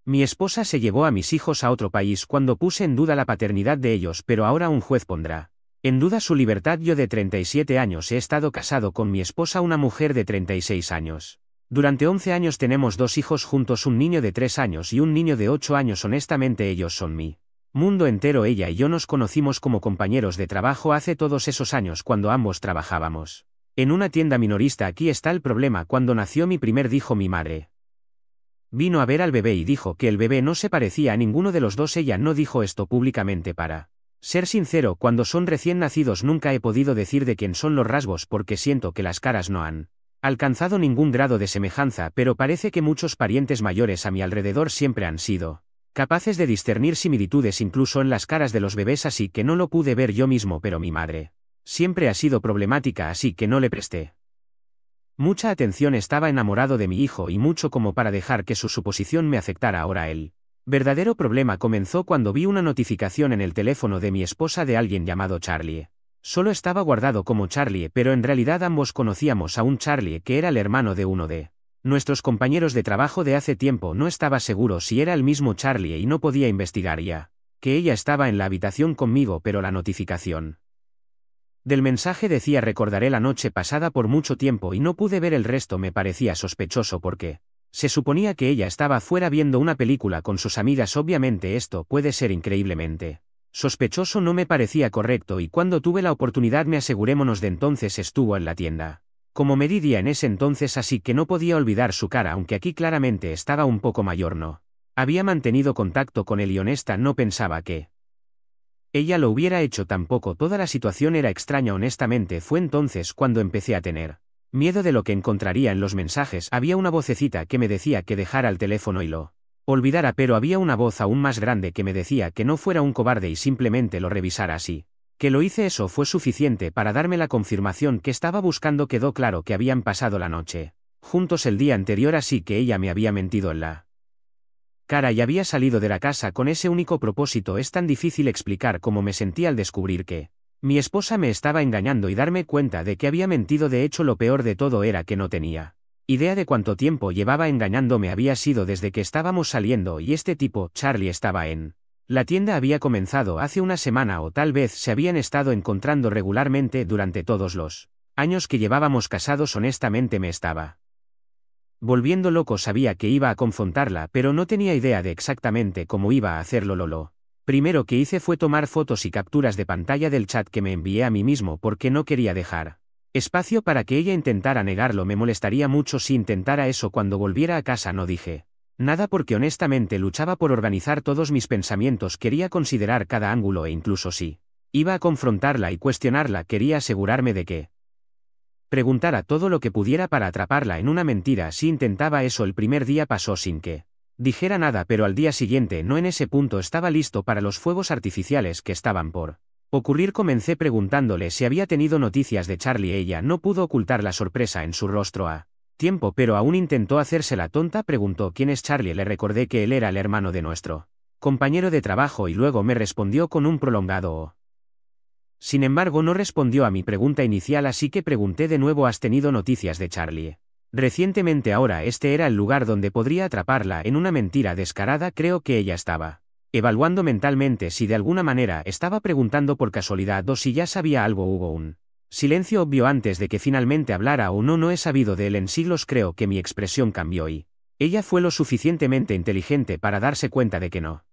Mi esposa se llevó a mis hijos a otro país cuando puse en duda la paternidad de ellos, pero ahora un juez pondrá en duda su libertad. Yo de 37 años he estado casado con mi esposa, una mujer de 36 años. Durante 11 años tenemos 2 hijos juntos, un niño de 3 años y un niño de 8 años. Honestamente ellos son mi mundo entero. Ella y yo nos conocimos como compañeros de trabajo hace todos esos años cuando ambos trabajábamos en una tienda minorista. Aquí está el problema: cuando nació mi primer hijo, mi madre vino a ver al bebé y dijo que el bebé no se parecía a ninguno de los dos. Ella no dijo esto públicamente. Para ser sincero, cuando son recién nacidos nunca he podido decir de quién son los rasgos porque siento que las caras no han alcanzado ningún grado de semejanza, pero parece que muchos parientes mayores a mi alrededor siempre han sido capaces de discernir similitudes incluso en las caras de los bebés, así que no lo pude ver yo mismo, pero mi madre siempre ha sido problemática, así que no le presté mucha atención. Estaba enamorado de mi hijo y mucho como para dejar que su suposición me afectara. Ahora el verdadero problema comenzó cuando vi una notificación en el teléfono de mi esposa de alguien llamado Charlie. Solo estaba guardado como Charlie, pero en realidad ambos conocíamos a un Charlie que era el hermano de uno de nuestros compañeros de trabajo de hace tiempo. No estaba seguro si era el mismo Charlie y no podía investigar ya que ella estaba en la habitación conmigo, pero la notificación del mensaje decía: recordaré la noche pasada por mucho tiempo, y no pude ver el resto. Me parecía sospechoso porque se suponía que ella estaba fuera viendo una película con sus amigas. Obviamente esto puede ser increíblemente sospechoso, no me parecía correcto, y cuando tuve la oportunidad me asegurémonos de entonces estuvo en la tienda como medidía en ese entonces, así que no podía olvidar su cara, aunque aquí claramente estaba un poco mayor. No había mantenido contacto con él y honesta no pensaba que ella lo hubiera hecho tampoco. Toda la situación era extraña. Honestamente fue entonces cuando empecé a tener miedo de lo que encontraría en los mensajes. Había una vocecita que me decía que dejara el teléfono y lo olvidara, pero había una voz aún más grande que me decía que no fuera un cobarde y simplemente lo revisara. Así que lo hice. Eso fue suficiente para darme la confirmación que estaba buscando. Quedó claro que habían pasado la noche juntos el día anterior, así que ella me había mentido en la cara y había salido de la casa con ese único propósito. Es tan difícil explicar cómo me sentí al descubrir que mi esposa me estaba engañando y darme cuenta de que había mentido. De hecho, lo peor de todo era que no tenía idea de cuánto tiempo llevaba engañándome. Había sido desde que estábamos saliendo y este tipo, Charlie, estaba en la tienda. Había comenzado hace una semana o tal vez se habían estado encontrando regularmente durante todos los años que llevábamos casados. Honestamente me estaba volviendo loco. Sabía que iba a confrontarla, pero no tenía idea de exactamente cómo iba a hacerlo. Lo primero que hice fue tomar fotos y capturas de pantalla del chat que me envié a mí mismo porque no quería dejar espacio para que ella intentara negarlo. Me molestaría mucho si intentara eso cuando volviera a casa. No dije nada porque honestamente luchaba por organizar todos mis pensamientos. Quería considerar cada ángulo e incluso si iba a confrontarla y cuestionarla, quería asegurarme de que preguntara todo lo que pudiera para atraparla en una mentira. Si intentaba eso el primer día pasó sin que dijera nada, pero al día siguiente no. En ese punto estaba listo para los fuegos artificiales que estaban por ocurrir. Comencé preguntándole si había tenido noticias de Charlie. Ella no pudo ocultar la sorpresa en su rostro a tiempo, pero aún intentó hacerse la tonta. Preguntó quién es Charlie. Le recordé que él era el hermano de nuestro compañero de trabajo y luego me respondió con un prolongado "oh". Sin embargo, no respondió a mi pregunta inicial, así que pregunté de nuevo: ¿has tenido noticias de Charlie recientemente? Ahora este era el lugar donde podría atraparla en una mentira descarada. Creo que ella estaba evaluando mentalmente si de alguna manera estaba preguntando por casualidad o si ya sabía algo. Hubo un silencio obvio antes de que finalmente hablara o no. No he sabido de él en siglos. Creo que mi expresión cambió y ella fue lo suficientemente inteligente para darse cuenta de que no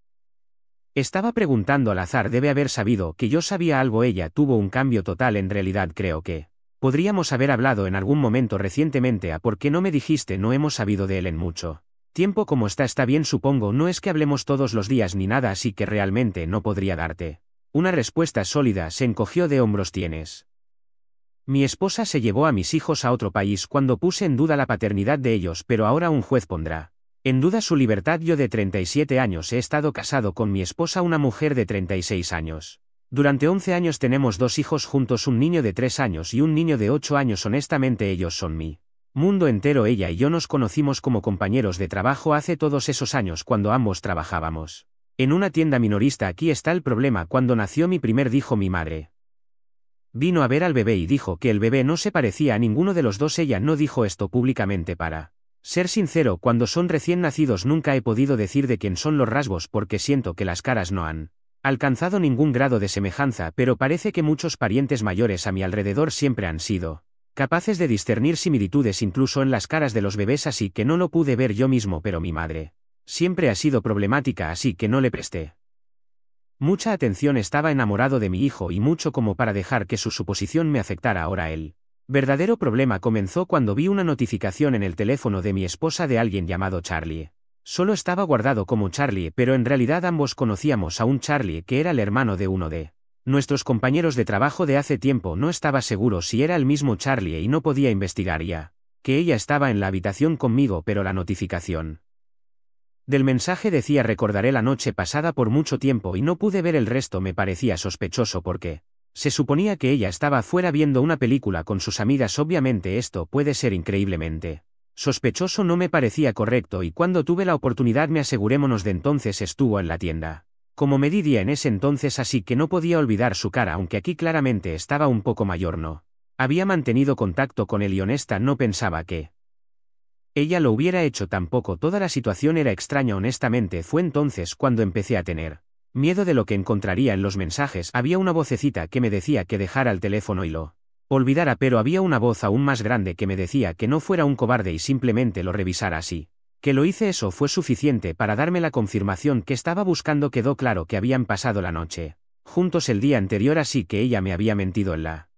estaba preguntando al azar. Debe haber sabido que yo sabía algo. Ella tuvo un cambio total. En realidad creo que podríamos haber hablado en algún momento recientemente. ¿A por qué no me dijiste? No hemos sabido de él en mucho tiempo. Como está bien, supongo. No es que hablemos todos los días ni nada, así que realmente no podría darte una respuesta sólida. Se encogió de hombros. Tienes Mi esposa se llevó a mis hijos a otro país cuando puse en duda la paternidad de ellos, pero ahora un juez pondrá en duda su libertad. Yo de 37 años he estado casado con mi esposa, una mujer de 36 años. Durante 11 años tenemos 2 hijos juntos, un niño de 3 años y un niño de 8 años. Honestamente ellos son mi mundo entero. Ella y yo nos conocimos como compañeros de trabajo hace todos esos años cuando ambos trabajábamos en una tienda minorista. Aquí está el problema: cuando nació mi primer hijo, mi madre vino a ver al bebé y dijo que el bebé no se parecía a ninguno de los dos. Ella no dijo esto públicamente para Ser sincero, cuando son recién nacidos nunca he podido decir de quién son los rasgos porque siento que las caras no han alcanzado ningún grado de semejanza, pero parece que muchos parientes mayores a mi alrededor siempre han sido capaces de discernir similitudes incluso en las caras de los bebés, así que no lo pude ver yo mismo, pero mi madre siempre ha sido problemática, así que no le presté mucha atención. Estaba enamorado de mi hijo y mucho como para dejar que su suposición me afectara. Ahora él verdadero problema comenzó cuando vi una notificación en el teléfono de mi esposa de alguien llamado Charlie. Solo estaba guardado como Charlie, pero en realidad ambos conocíamos a un Charlie que era el hermano de uno de nuestros compañeros de trabajo de hace tiempo. No estaba seguro si era el mismo Charlie y no podía investigar ya que ella estaba en la habitación conmigo, pero la notificación del mensaje decía: recordaré la noche pasada por mucho tiempo, y no pude ver el resto. Me parecía sospechoso porque se suponía que ella estaba afuera viendo una película con sus amigas. Obviamente esto puede ser increíblemente sospechoso, no me parecía correcto, y cuando tuve la oportunidad me asegurémonos de entonces estuvo en la tienda. Como me di día en ese entonces, así que no podía olvidar su cara, aunque aquí claramente estaba un poco mayor. No había mantenido contacto con él y honesta no pensaba que ella lo hubiera hecho tampoco. Toda la situación era extraña. Honestamente fue entonces cuando empecé a tener miedo de lo que encontraría en los mensajes. Había una vocecita que me decía que dejara el teléfono y lo olvidara, pero había una voz aún más grande que me decía que no fuera un cobarde y simplemente lo revisara. Así que lo hice. Eso fue suficiente para darme la confirmación que estaba buscando. Quedó claro que habían pasado la noche juntos el día anterior, así que ella me había mentido en la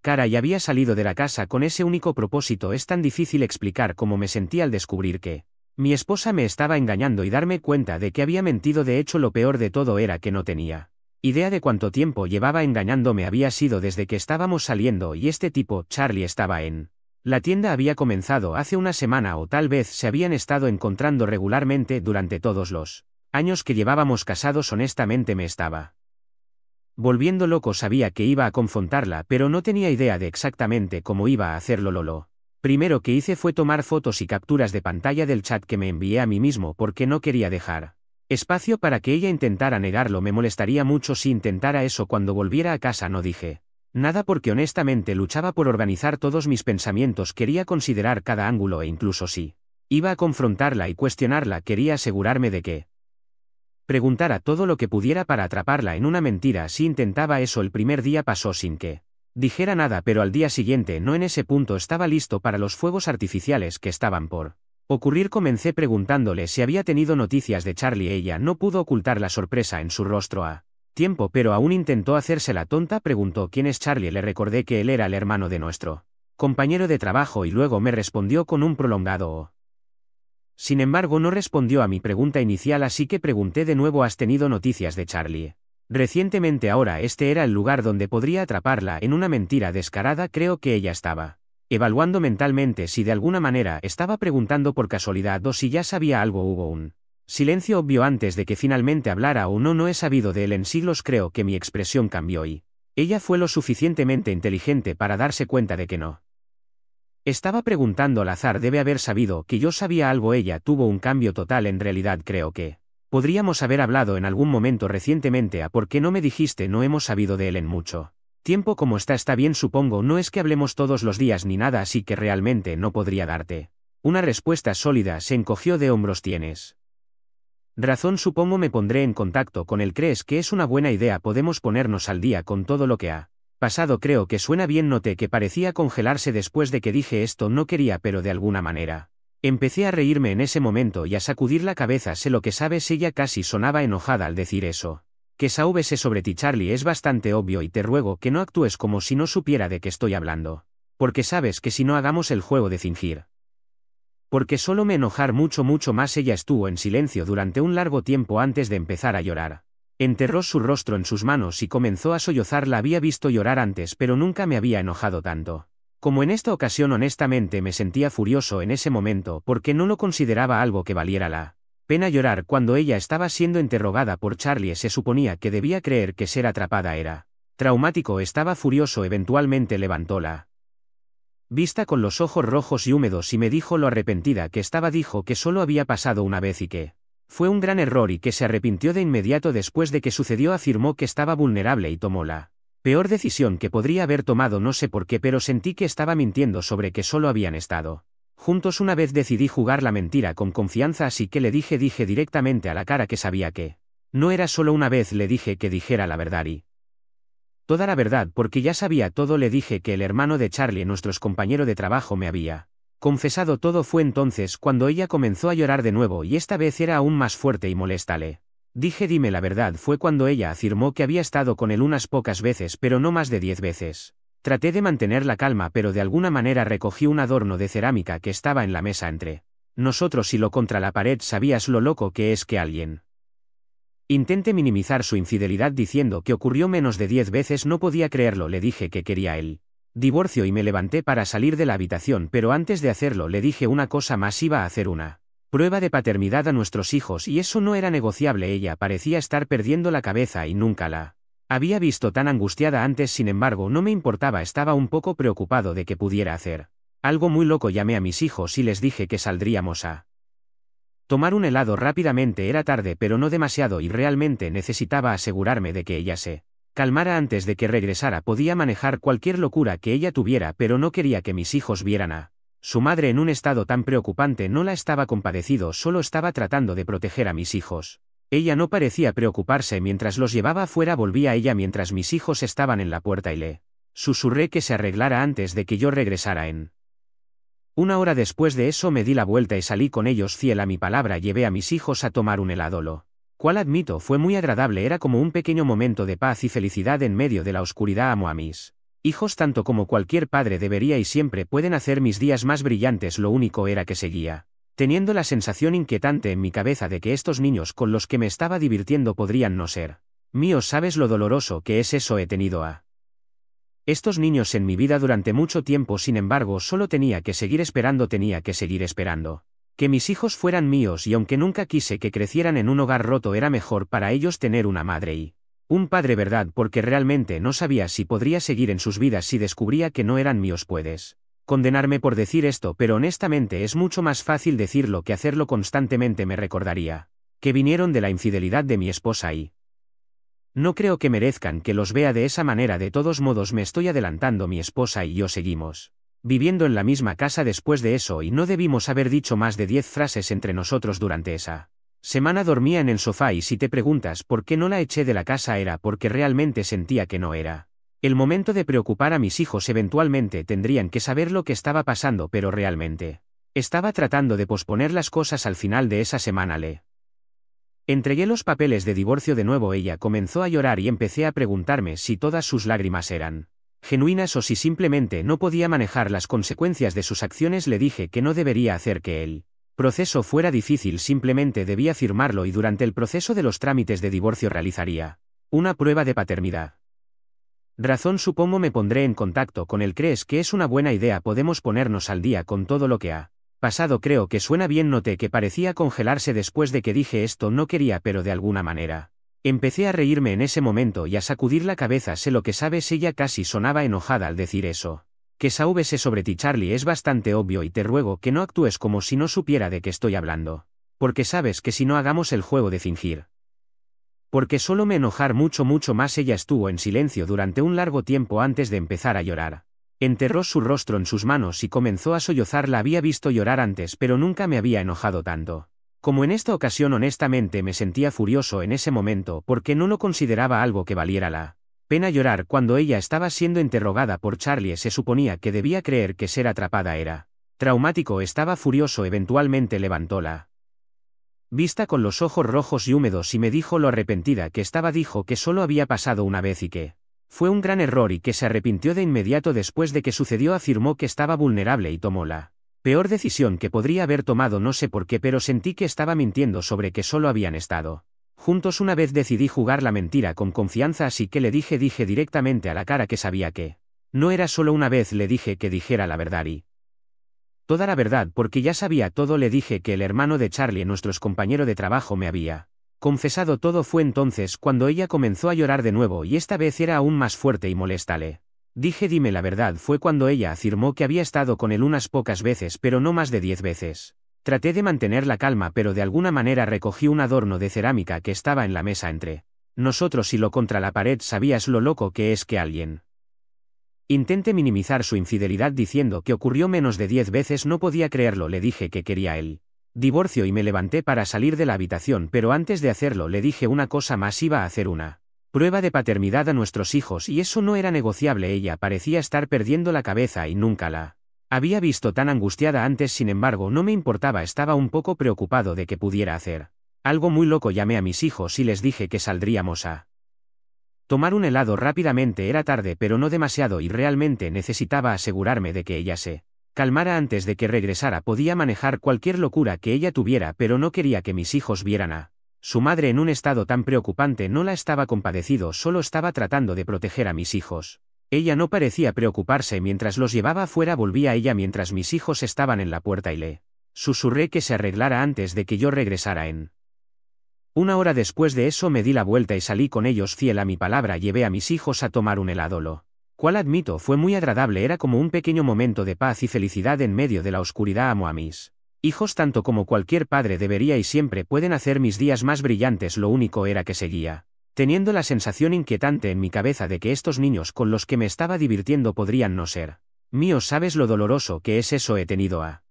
cara y había salido de la casa con ese único propósito. Es tan difícil explicar cómo me sentí al descubrir que mi esposa me estaba engañando y darme cuenta de que había mentido. De hecho, lo peor de todo era que no tenía idea de cuánto tiempo llevaba engañándome. Había sido desde que estábamos saliendo y este tipo, Charlie, estaba en la tienda. Había comenzado hace una semana o tal vez se habían estado encontrando regularmente durante todos los años que llevábamos casados. Honestamente me estaba volviendo loco. Sabía que iba a confrontarla, pero no tenía idea de exactamente cómo iba a hacerlo. Lo primero que hice fue tomar fotos y capturas de pantalla del chat que me envié a mí mismo porque no quería dejar espacio para que ella intentara negarlo. Me molestaría mucho si intentara eso cuando volviera a casa. No dije nada porque honestamente luchaba por organizar todos mis pensamientos. Quería considerar cada ángulo e incluso si iba a confrontarla y cuestionarla, quería asegurarme de que preguntara todo lo que pudiera para atraparla en una mentira. Si intentaba eso el primer día pasó sin que dijera nada, pero al día siguiente no. En ese punto estaba listo para los fuegos artificiales que estaban por ocurrir. Comencé preguntándole si había tenido noticias de Charlie. Ella no pudo ocultar la sorpresa en su rostro a tiempo, pero aún intentó hacerse la tonta. Preguntó quién es Charlie. Le recordé que él era el hermano de nuestro compañero de trabajo y luego me respondió con un prolongado "oh". Sin embargo, no respondió a mi pregunta inicial, así que pregunté de nuevo: ¿has tenido noticias de Charlie recientemente? Ahora este era el lugar donde podría atraparla en una mentira descarada. Creo que ella estaba evaluando mentalmente si de alguna manera estaba preguntando por casualidad o si ya sabía algo. Hubo un silencio obvio antes de que finalmente hablara o no. No he sabido de él en siglos. Creo que mi expresión cambió y ella fue lo suficientemente inteligente para darse cuenta de que no estaba preguntando al azar. Debe haber sabido que yo sabía algo. Ella tuvo un cambio total. En realidad creo que podríamos haber hablado en algún momento recientemente. ¿A por qué no me dijiste? No hemos sabido de él en mucho tiempo. ¿Cómo está? Está bien, supongo. No es que hablemos todos los días ni nada, así que realmente no podría darte una respuesta sólida. Se encogió de hombros. Tienes razón, supongo. Me pondré en contacto con él. ¿Crees que es una buena idea? Podemos ponernos al día con todo lo que ha pasado. Creo que suena bien. Noté que parecía congelarse después de que dije esto. No quería, pero de alguna manera empecé a reírme en ese momento y a sacudir la cabeza. Sé lo que sabes. Ella casi sonaba enojada al decir eso. Que sabes sobre ti, Charlie, es bastante obvio y te ruego que no actúes como si no supiera de qué estoy hablando. Porque sabes que si no, hagamos el juego de fingir. Porque solo me enojar mucho más. Ella estuvo en silencio durante un largo tiempo antes de empezar a llorar. Enterró su rostro en sus manos y comenzó a sollozar. La había visto llorar antes, pero nunca me había enojado tanto como en esta ocasión. Honestamente me sentía furioso en ese momento porque no lo consideraba algo que valiera la pena llorar cuando ella estaba siendo interrogada por Charlie. Se suponía que debía creer que ser atrapada era traumático. Estaba furioso. Eventualmente levantó la vista con los ojos rojos y húmedos y me dijo lo arrepentida que estaba. Dijo que solo había pasado una vez y que fue un gran error y que se arrepintió de inmediato después de que sucedió. Afirmó que estaba vulnerable y tomó la peor decisión que podría haber tomado. No sé por qué, pero sentí que estaba mintiendo sobre que solo habían estado Juntos una vez decidí jugar la mentira con confianza, así que le dije directamente a la cara que sabía que no era solo una vez, le dije que dijera la verdad y toda la verdad, porque ya sabía todo. Le dije que el hermano de Charlie, nuestro compañero de trabajo, me había confesado todo. Fue entonces cuando ella comenzó a llorar de nuevo, y esta vez era aún más fuerte y molesta. Le dije dime la verdad. Fue cuando ella afirmó que había estado con él unas pocas veces, pero no más de 10 veces. Traté de mantener la calma, pero de alguna manera recogí un adorno de cerámica que estaba en la mesa entre nosotros y lo contra la pared. ¿Sabías lo loco que es que alguien intente minimizar su infidelidad diciendo que ocurrió menos de 10 veces? No podía creerlo. Le dije que quería el divorcio y me levanté para salir de la habitación, pero antes de hacerlo le dije una cosa más: iba a hacer una prueba de paternidad a nuestros hijos, y eso no era negociable. Ella parecía estar perdiendo la cabeza y nunca la había visto tan angustiada antes. Sin embargo, no me importaba, estaba un poco preocupado de que pudiera hacer algo muy loco. Llamé a mis hijos y les dije que saldríamos a tomar un helado rápidamente. Era tarde, pero no demasiado, y realmente necesitaba asegurarme de que ella se calmara antes de que regresara. Podía manejar cualquier locura que ella tuviera, pero no quería que mis hijos vieran a su madre en un estado tan preocupante. No la estaba compadecido, solo estaba tratando de proteger a mis hijos. Ella no parecía preocuparse. Mientras los llevaba afuera volví a ella mientras mis hijos estaban en la puerta y le susurré que se arreglara antes de que yo regresara. En una hora después de eso me di la vuelta y salí con ellos. Fiel a mi palabra, llevé a mis hijos a tomar un helado, lo cual admito fue muy agradable. Era como un pequeño momento de paz y felicidad en medio de la oscuridad. Amo a mis hijos tanto como cualquier padre debería, y siempre pueden hacer mis días más brillantes. Lo único era que seguía teniendo la sensación inquietante en mi cabeza de que estos niños con los que me estaba divirtiendo podrían no ser míos. ¿Sabes lo doloroso que es eso? He tenido a estos niños en mi vida durante mucho tiempo, sin embargo solo tenía que seguir esperando. Tenía que seguir esperando que mis hijos fueran míos, y aunque nunca quise que crecieran en un hogar roto, era mejor para ellos tener una madre y un padre, ¿verdad? Porque realmente no sabía si podría seguir en sus vidas si descubría que no eran míos. Puedes condenarme por decir esto, pero honestamente es mucho más fácil decirlo que hacerlo. Constantemente me recordaría que vinieron de la infidelidad de mi esposa y no creo que merezcan que los vea de esa manera. De todos modos me estoy adelantando. Mi esposa y yo seguimos viviendo en la misma casa después de eso, y no debimos haber dicho más de 10 frases entre nosotros durante esa semana. Dormía en el sofá, y si te preguntas por qué no la eché de la casa era porque realmente sentía que no era el momento de preocupar a mis hijos. Eventualmente tendrían que saber lo que estaba pasando, pero realmente estaba tratando de posponer las cosas. Al final de esa semana le entregué los papeles de divorcio de nuevo. Ella comenzó a llorar y empecé a preguntarme si todas sus lágrimas eran genuinas o si simplemente no podía manejar las consecuencias de sus acciones. Le dije que no debería hacer que el proceso fuera difícil, simplemente debía firmarlo, y durante el proceso de los trámites de divorcio realizaría una prueba de paternidad. Razón, supongo me pondré en contacto con él. ¿Crees que es una buena idea? Podemos ponernos al día con todo lo que ha pasado. Creo que suena bien. Noté que parecía congelarse después de que dije esto. No quería, pero de alguna manera empecé a reírme en ese momento y a sacudir la cabeza. Sé lo que sabes. Ella casi sonaba enojada al decir eso. Que sabes sobre ti, Charlie, es bastante obvio, y te ruego que no actúes como si no supiera de qué estoy hablando. Porque sabes que si no, hagamos el juego de fingir. Porque solo me enojar mucho más. Ella estuvo en silencio durante un largo tiempo antes de empezar a llorar. Enterró su rostro en sus manos y comenzó a sollozar. La había visto llorar antes, pero nunca me había enojado tanto como en esta ocasión. Honestamente me sentía furioso en ese momento, porque no lo consideraba algo que valiera la pena llorar. Cuando ella estaba siendo interrogada por Charlie, se suponía que debía creer que ser atrapada era traumático. Estaba furioso. Eventualmente levantó la vista con los ojos rojos y húmedos y me dijo lo arrepentida que estaba. Dijo que solo había pasado una vez y que fue un gran error, y que se arrepintió de inmediato después de que sucedió. Afirmó que estaba vulnerable y tomó la peor decisión que podría haber tomado. No sé por qué, pero sentí que estaba mintiendo sobre que solo habían estado juntos una vez. Decidí jugar la mentira con confianza, así que le dije directamente a la cara que sabía que no era solo una vez. Le dije que dijera la verdad y toda la verdad, porque ya sabía todo. Le dije que el hermano de Charlie, nuestro compañero de trabajo, me había confesado todo. Fue entonces cuando ella comenzó a llorar de nuevo, y esta vez era aún más fuerte y molesta. Le dije dime la verdad. Fue cuando ella afirmó que había estado con él unas pocas veces, pero no más de 10 veces. Traté de mantener la calma, pero de alguna manera recogí un adorno de cerámica que estaba en la mesa entre nosotros y lo contra la pared. ¿Sabías lo loco que es que alguien Intenté minimizar su infidelidad diciendo que ocurrió menos de 10 veces. No podía creerlo. Le dije que quería el divorcio y me levanté para salir de la habitación, pero antes de hacerlo le dije una cosa más: iba a hacer una prueba de paternidad a nuestros hijos y eso no era negociable. Ella parecía estar perdiendo la cabeza y nunca la había visto tan angustiada antes. Sin embargo, no me importaba, estaba un poco preocupado de que pudiera hacer algo muy loco. Llamé a mis hijos y les dije que saldríamos a tomar un helado rápidamente. Era tarde, pero no demasiado, y realmente necesitaba asegurarme de que ella se calmara antes de que regresara. Podía manejar cualquier locura que ella tuviera, pero no quería que mis hijos vieran a su madre en un estado tan preocupante. No la estaba compadecido, solo estaba tratando de proteger a mis hijos. Ella no parecía preocuparse. Mientras los llevaba afuera volvía ella mientras mis hijos estaban en la puerta y le susurré que se arreglara antes de que yo regresara. En una hora después de eso me di la vuelta y salí con ellos. Fiel a mi palabra, llevé a mis hijos a tomar un helado, lo cual admito fue muy agradable. Era como un pequeño momento de paz y felicidad en medio de la oscuridad. Amo a mis hijos tanto como cualquier padre debería y siempre pueden hacer mis días más brillantes. Lo único era que seguía teniendo la sensación inquietante en mi cabeza de que estos niños con los que me estaba divirtiendo podrían no ser míos. ¿Sabes lo doloroso que es eso? He tenido a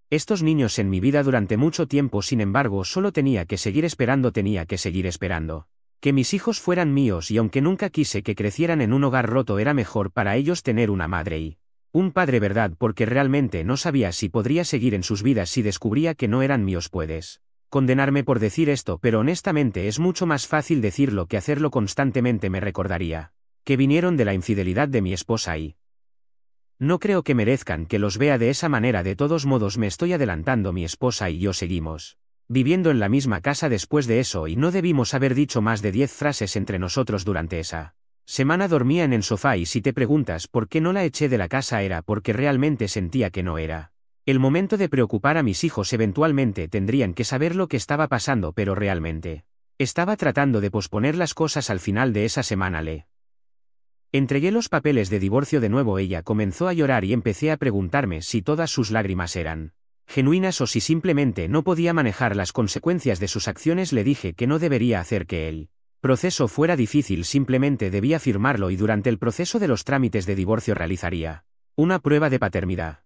estos niños en mi vida durante mucho tiempo. Sin embargo, solo tenía que seguir esperando. Tenía que seguir esperando que mis hijos fueran míos, y aunque nunca quise que crecieran en un hogar roto, era mejor para ellos tener una madre y un padre, ¿verdad? Porque realmente no sabía si podría seguir en sus vidas si descubría que no eran míos. Puedes condenarme por decir esto, pero honestamente es mucho más fácil decirlo que hacerlo constantemente. Me recordaría que vinieron de la infidelidad de mi esposa y no creo que merezcan que los vea de esa manera. De todos modos, me estoy adelantando. Mi esposa y yo seguimos viviendo en la misma casa después de eso y no debimos haber dicho más de 10 frases entre nosotros durante esa semana. Dormía en el sofá y si te preguntas por qué no la eché de la casa era porque realmente sentía que no era el momento de preocupar a mis hijos. Eventualmente tendrían que saber lo que estaba pasando, pero realmente estaba tratando de posponer las cosas. Al final de esa semana le entregué los papeles de divorcio de nuevo. Ella comenzó a llorar y empecé a preguntarme si todas sus lágrimas eran genuinas o si simplemente no podía manejar las consecuencias de sus acciones. Le dije que no debería hacer que el proceso fuera difícil, simplemente debía firmarlo y durante el proceso de los trámites de divorcio realizaría una prueba de paternidad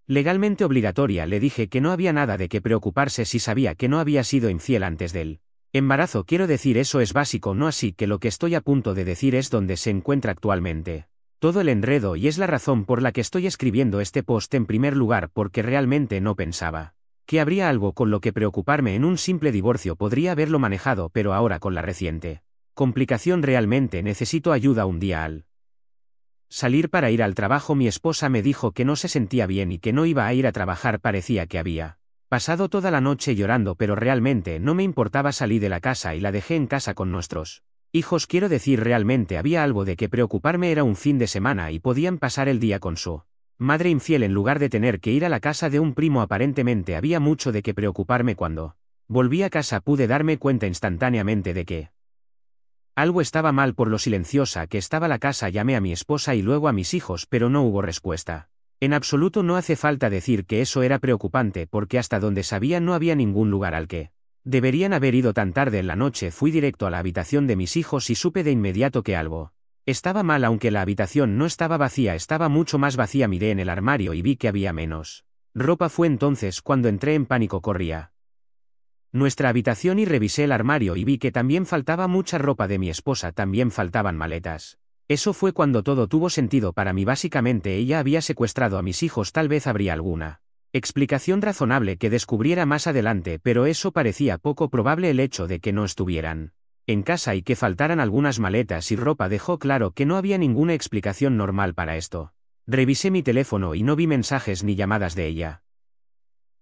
legalmente obligatoria. Le dije que no había nada de qué preocuparse si sabía que no había sido infiel antes del embarazo. Quiero decir, eso es básico, ¿no? Así que lo que estoy a punto de decir es donde se encuentra actualmente todo el enredo, y es la razón por la que estoy escribiendo este post. En primer lugar, porque realmente no pensaba que habría algo con lo que preocuparme. En un simple divorcio podría haberlo manejado, pero ahora con la reciente complicación realmente necesito ayuda. Un día al salir para ir al trabajo mi esposa me dijo que no se sentía bien y que no iba a ir a trabajar. Parecía que había pasado toda la noche llorando, pero realmente no me importaba. Salí de la casa y la dejé en casa con nuestros hijos. Quiero decir, realmente había algo de qué preocuparme. Era un fin de semana y podían pasar el día con su madre infiel en lugar de tener que ir a la casa de un primo. Aparentemente había mucho de qué preocuparme. Cuando volví a casa pude darme cuenta instantáneamente de que algo estaba mal por lo silenciosa que estaba la casa. Llamé a mi esposa y luego a mis hijos, pero no hubo respuesta. En absoluto. No hace falta decir que eso era preocupante, porque hasta donde sabía no había ningún lugar al que deberían haber ido tan tarde en la noche. Fui directo a la habitación de mis hijos y supe de inmediato que algo estaba mal. Aunque la habitación no estaba vacía, estaba mucho más vacía. Miré en el armario y vi que había menos ropa. Fue entonces cuando entré en pánico. Corrí a nuestra habitación y revisé el armario y vi que también faltaba mucha ropa de mi esposa. También faltaban maletas. Eso fue cuando todo tuvo sentido para mí. Básicamente ella había secuestrado a mis hijos. Tal vez habría alguna explicación razonable que descubriera más adelante, pero eso parecía poco probable. El hecho de que no estuvieran en casa y que faltaran algunas maletas y ropa dejó claro que no había ninguna explicación normal para esto. Revisé mi teléfono y no vi mensajes ni llamadas de ella.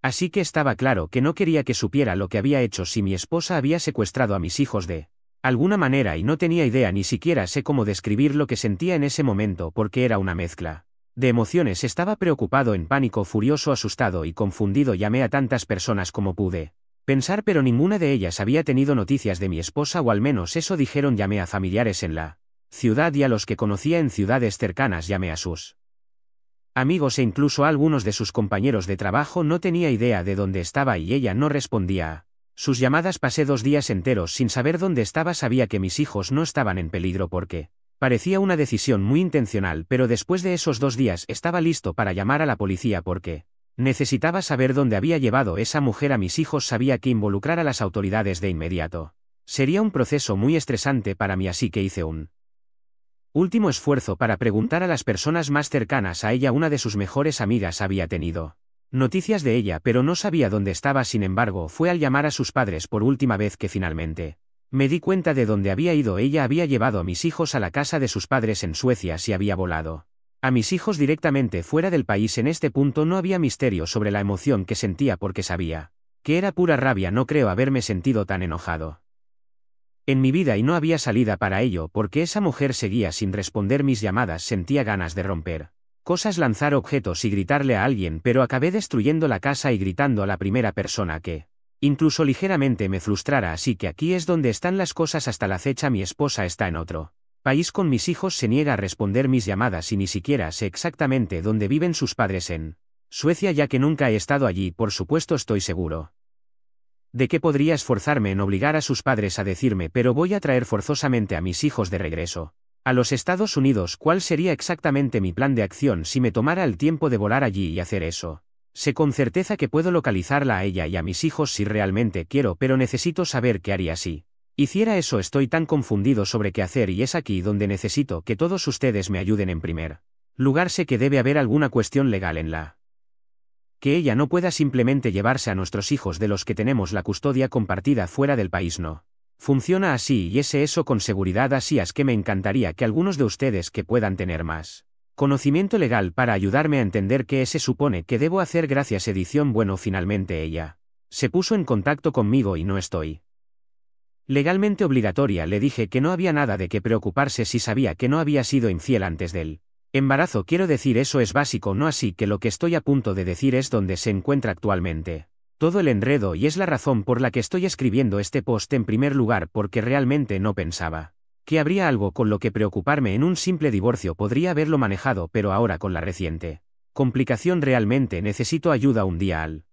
Así que estaba claro que no quería que supiera lo que había hecho. Si mi esposa había secuestrado a mis hijos de alguna manera y no tenía idea, ni siquiera sé cómo describir lo que sentía en ese momento porque era una mezcla de emociones. Estaba preocupado, en pánico, furioso, asustado y confundido. Llamé a tantas personas como pude pensar, pero ninguna de ellas había tenido noticias de mi esposa, o al menos eso dijeron. Llamé a familiares en la ciudad y a los que conocía en ciudades cercanas. Llamé a sus amigos e incluso a algunos de sus compañeros de trabajo. No tenía idea de dónde estaba y ella no respondía a sus llamadas. Pasé 2 días enteros sin saber dónde estaba. Sabía que mis hijos no estaban en peligro porque Parecía una decisión muy intencional, pero después de esos 2 días estaba listo para llamar a la policía porque necesitaba saber dónde había llevado esa mujer a mis hijos. Sabía que involucrar a las autoridades de inmediato sería un proceso muy estresante para mí, así que hice un último esfuerzo para preguntar a las personas más cercanas a ella. Una de sus mejores amigas había tenido noticias de ella, pero no sabía dónde estaba. Sin embargo, fue al llamar a sus padres por última vez que finalmente me di cuenta de dónde había ido. Ella había llevado a mis hijos a la casa de sus padres en Suecia y había volado a mis hijos directamente fuera del país. En este punto no había misterio sobre la emoción que sentía porque sabía que era pura rabia. No creo haberme sentido tan enojado en mi vida y no había salida para ello porque esa mujer seguía sin responder mis llamadas. Sentía ganas de romper cosas, lanzar objetos y gritarle a alguien, pero acabé destruyendo la casa y gritando a la primera persona que incluso ligeramente me frustrara. Así que aquí es donde están las cosas. Hasta la fecha mi esposa está en otro país con mis hijos, se niega a responder mis llamadas y ni siquiera sé exactamente dónde viven sus padres en Suecia, ya que nunca he estado allí. Por supuesto estoy seguro de que podría esforzarme en obligar a sus padres a decirme, pero voy a traer forzosamente a mis hijos de regreso a los Estados Unidos. ¿Cuál sería exactamente mi plan de acción si me tomara el tiempo de volar allí y hacer eso? Sé con certeza que puedo localizarla a ella y a mis hijos si realmente quiero, pero necesito saber qué haría si hiciera eso. Estoy tan confundido sobre qué hacer y es aquí donde necesito que todos ustedes me ayuden. En primer lugar, sé que debe haber alguna cuestión legal en la que ella no pueda simplemente llevarse a nuestros hijos de los que tenemos la custodia compartida fuera del país. No funciona así y sé eso con seguridad. Así es que me encantaría que algunos de ustedes que puedan tener más conocimiento legal para ayudarme a entender qué se supone que debo hacer. Gracias. Edición. Bueno, finalmente ella se puso en contacto conmigo y no estoy legalmente obligatoria. Le dije que no había nada de qué preocuparse si sabía que no había sido infiel antes del embarazo. Quiero decir, eso es básico, ¿no? Así que lo que estoy a punto de decir es dónde se encuentra actualmente todo el enredo y es la razón por la que estoy escribiendo este post. En primer lugar, porque realmente no pensaba que habría algo con lo que preocuparme. En un simple divorcio podría haberlo manejado, pero ahora con la reciente complicación realmente necesito ayuda. Un día al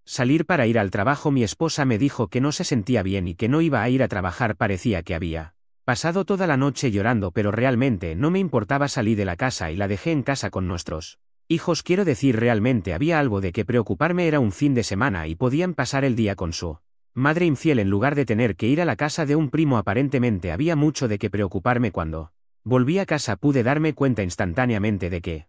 salir para ir al trabajo, mi esposa me dijo que no se sentía bien y que no iba a ir a trabajar. Parecía que había pasado toda la noche llorando, pero realmente no me importaba. Salí de la casa y la dejé en casa con nuestros hijos. Quiero decir, realmente había algo de qué preocuparme. Era un fin de semana y podían pasar el día con su madre infiel en lugar de tener que ir a la casa de un primo. Aparentemente había mucho de qué preocuparme. Cuando volví a casa pude darme cuenta instantáneamente de que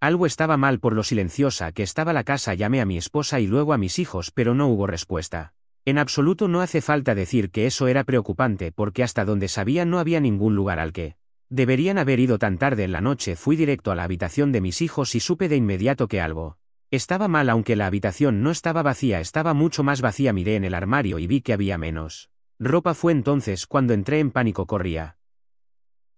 algo estaba mal por lo silenciosa que estaba la casa. Llamé a mi esposa y luego a mis hijos, pero no hubo respuesta. En absoluto. No hace falta decir que eso era preocupante porque hasta donde sabía no había ningún lugar al que deberían haber ido tan tarde en la noche. Fui directo a la habitación de mis hijos y supe de inmediato que algo estaba mal. Aunque la habitación no estaba vacía, estaba mucho más vacía. Miré en el armario y vi que había menos ropa. Fue entonces cuando entré en pánico. Corrí a